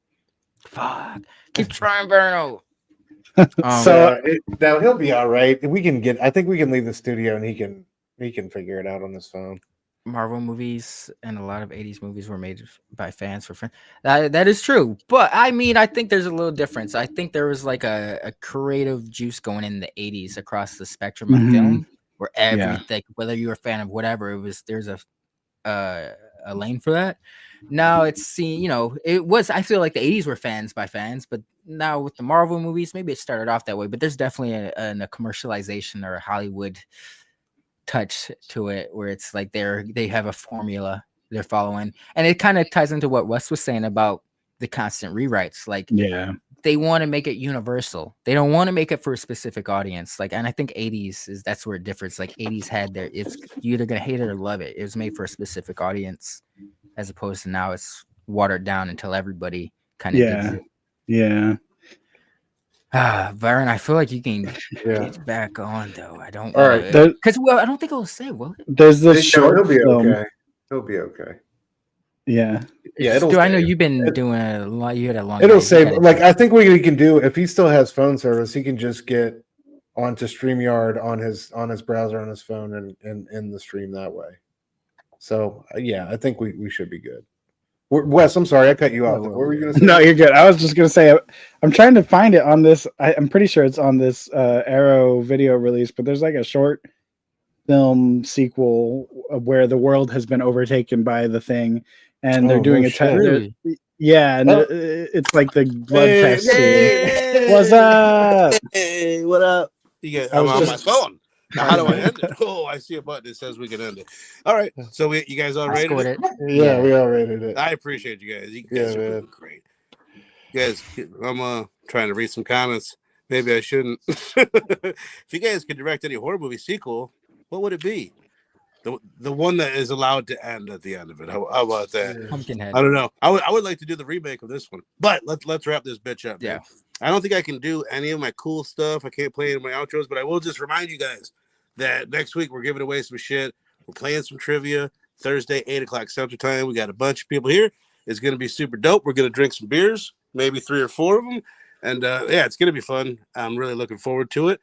Fuck. Keep trying, Berno. Now he'll be all right. I think we can leave the studio and he can figure it out on his phone. Marvel movies and a lot of 80s movies were made by fans for fans. That is true. But I mean, I think there's a little difference. I think there was like a creative juice going in the 80s across the spectrum of film, where everything, whether you're a fan of whatever, there's a lane for that. Now it's I feel like the 80s were fans by fans, but now with the Marvel movies, maybe it started off that way, but there's definitely a commercialization or a Hollywood touch to it, where it's like they have a formula they're following, and it kind of ties into what Wes was saying about the constant rewrites. Like, they want to make it universal. They don't want to make it for a specific audience. Like, and I think 80s that's where it differs. Like 80s had it's you're either gonna hate it or love it. It was made for a specific audience, as opposed to now it's watered down until everybody kind of gets it. Yeah. Byron, I feel like you can get back on though. I don't. All right, because I don't think it'll say. Will it? There's this short He'll be film. okay. He'll be okay. Yeah. Yeah. I know you've been doing a lot. You had a long. It'll save. Like I think what he can do, if he still has phone service, he can just get onto StreamYard on his browser on his phone and in the stream that way. So yeah, I think we should be good. Wes, I'm sorry I cut you off. What were you going to say? No, you're good. I was just going to say I'm trying to find it on this. I'm pretty sure it's on this Arrow video release, but there's like a short film sequel where the world has been overtaken by the thing, and they're doing a test. Really? Yeah, and it's like the blood test scene. What's up? Hey, what up? You guys, I'm on my phone. Now, how do I end it? Oh, I see a button that says we can end it. All right. So you guys all rated it? Yeah, we all rated it. I appreciate you guys. You guys are doing great. You guys, I'm trying to read some comments. Maybe I shouldn't. If you guys could direct any horror movie sequel, what would it be? The one that is allowed to end at the end of it. How about that? Pumpkinhead. I don't know. I would like to do the remake of this one. But let's wrap this bitch up. Yeah. Man. I don't think I can do any of my cool stuff. I can't play any of my outros, but I will just remind you guys that next week we're giving away some shit. We're playing some trivia Thursday, 8 o'clock Central Time. We got a bunch of people here. It's going to be super dope. We're going to drink some beers, maybe 3 or 4 of them. And yeah, it's going to be fun. I'm really looking forward to it.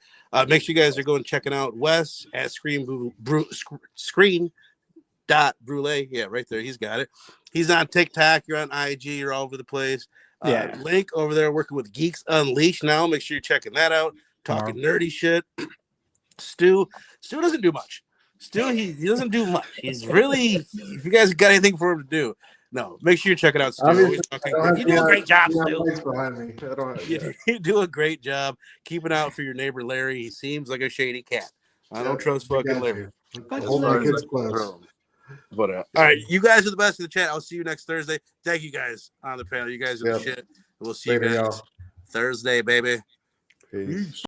Make sure you guys are going checking out Wes at Screen.Brule. Yeah, right there. He's got it. He's on TikTok. You're on IG. You're all over the place. Link over there working with Geeks Unleashed now. Make sure you're checking that out. Talking nerdy shit. Stu doesn't do much. Stu, he doesn't do much. He's really, if you guys got anything for him to do, no, make sure you check it out, Stu. You do a great job, Stu. You do a great job keeping out for your neighbor Larry. He seems like a shady cat. I don't trust fucking Larry. Hold my kids close. But all right, you guys are the best in the chat. I'll see you next Thursday. Thank you guys on the panel. You guys are the shit. We'll see you guys Thursday, baby. Peace.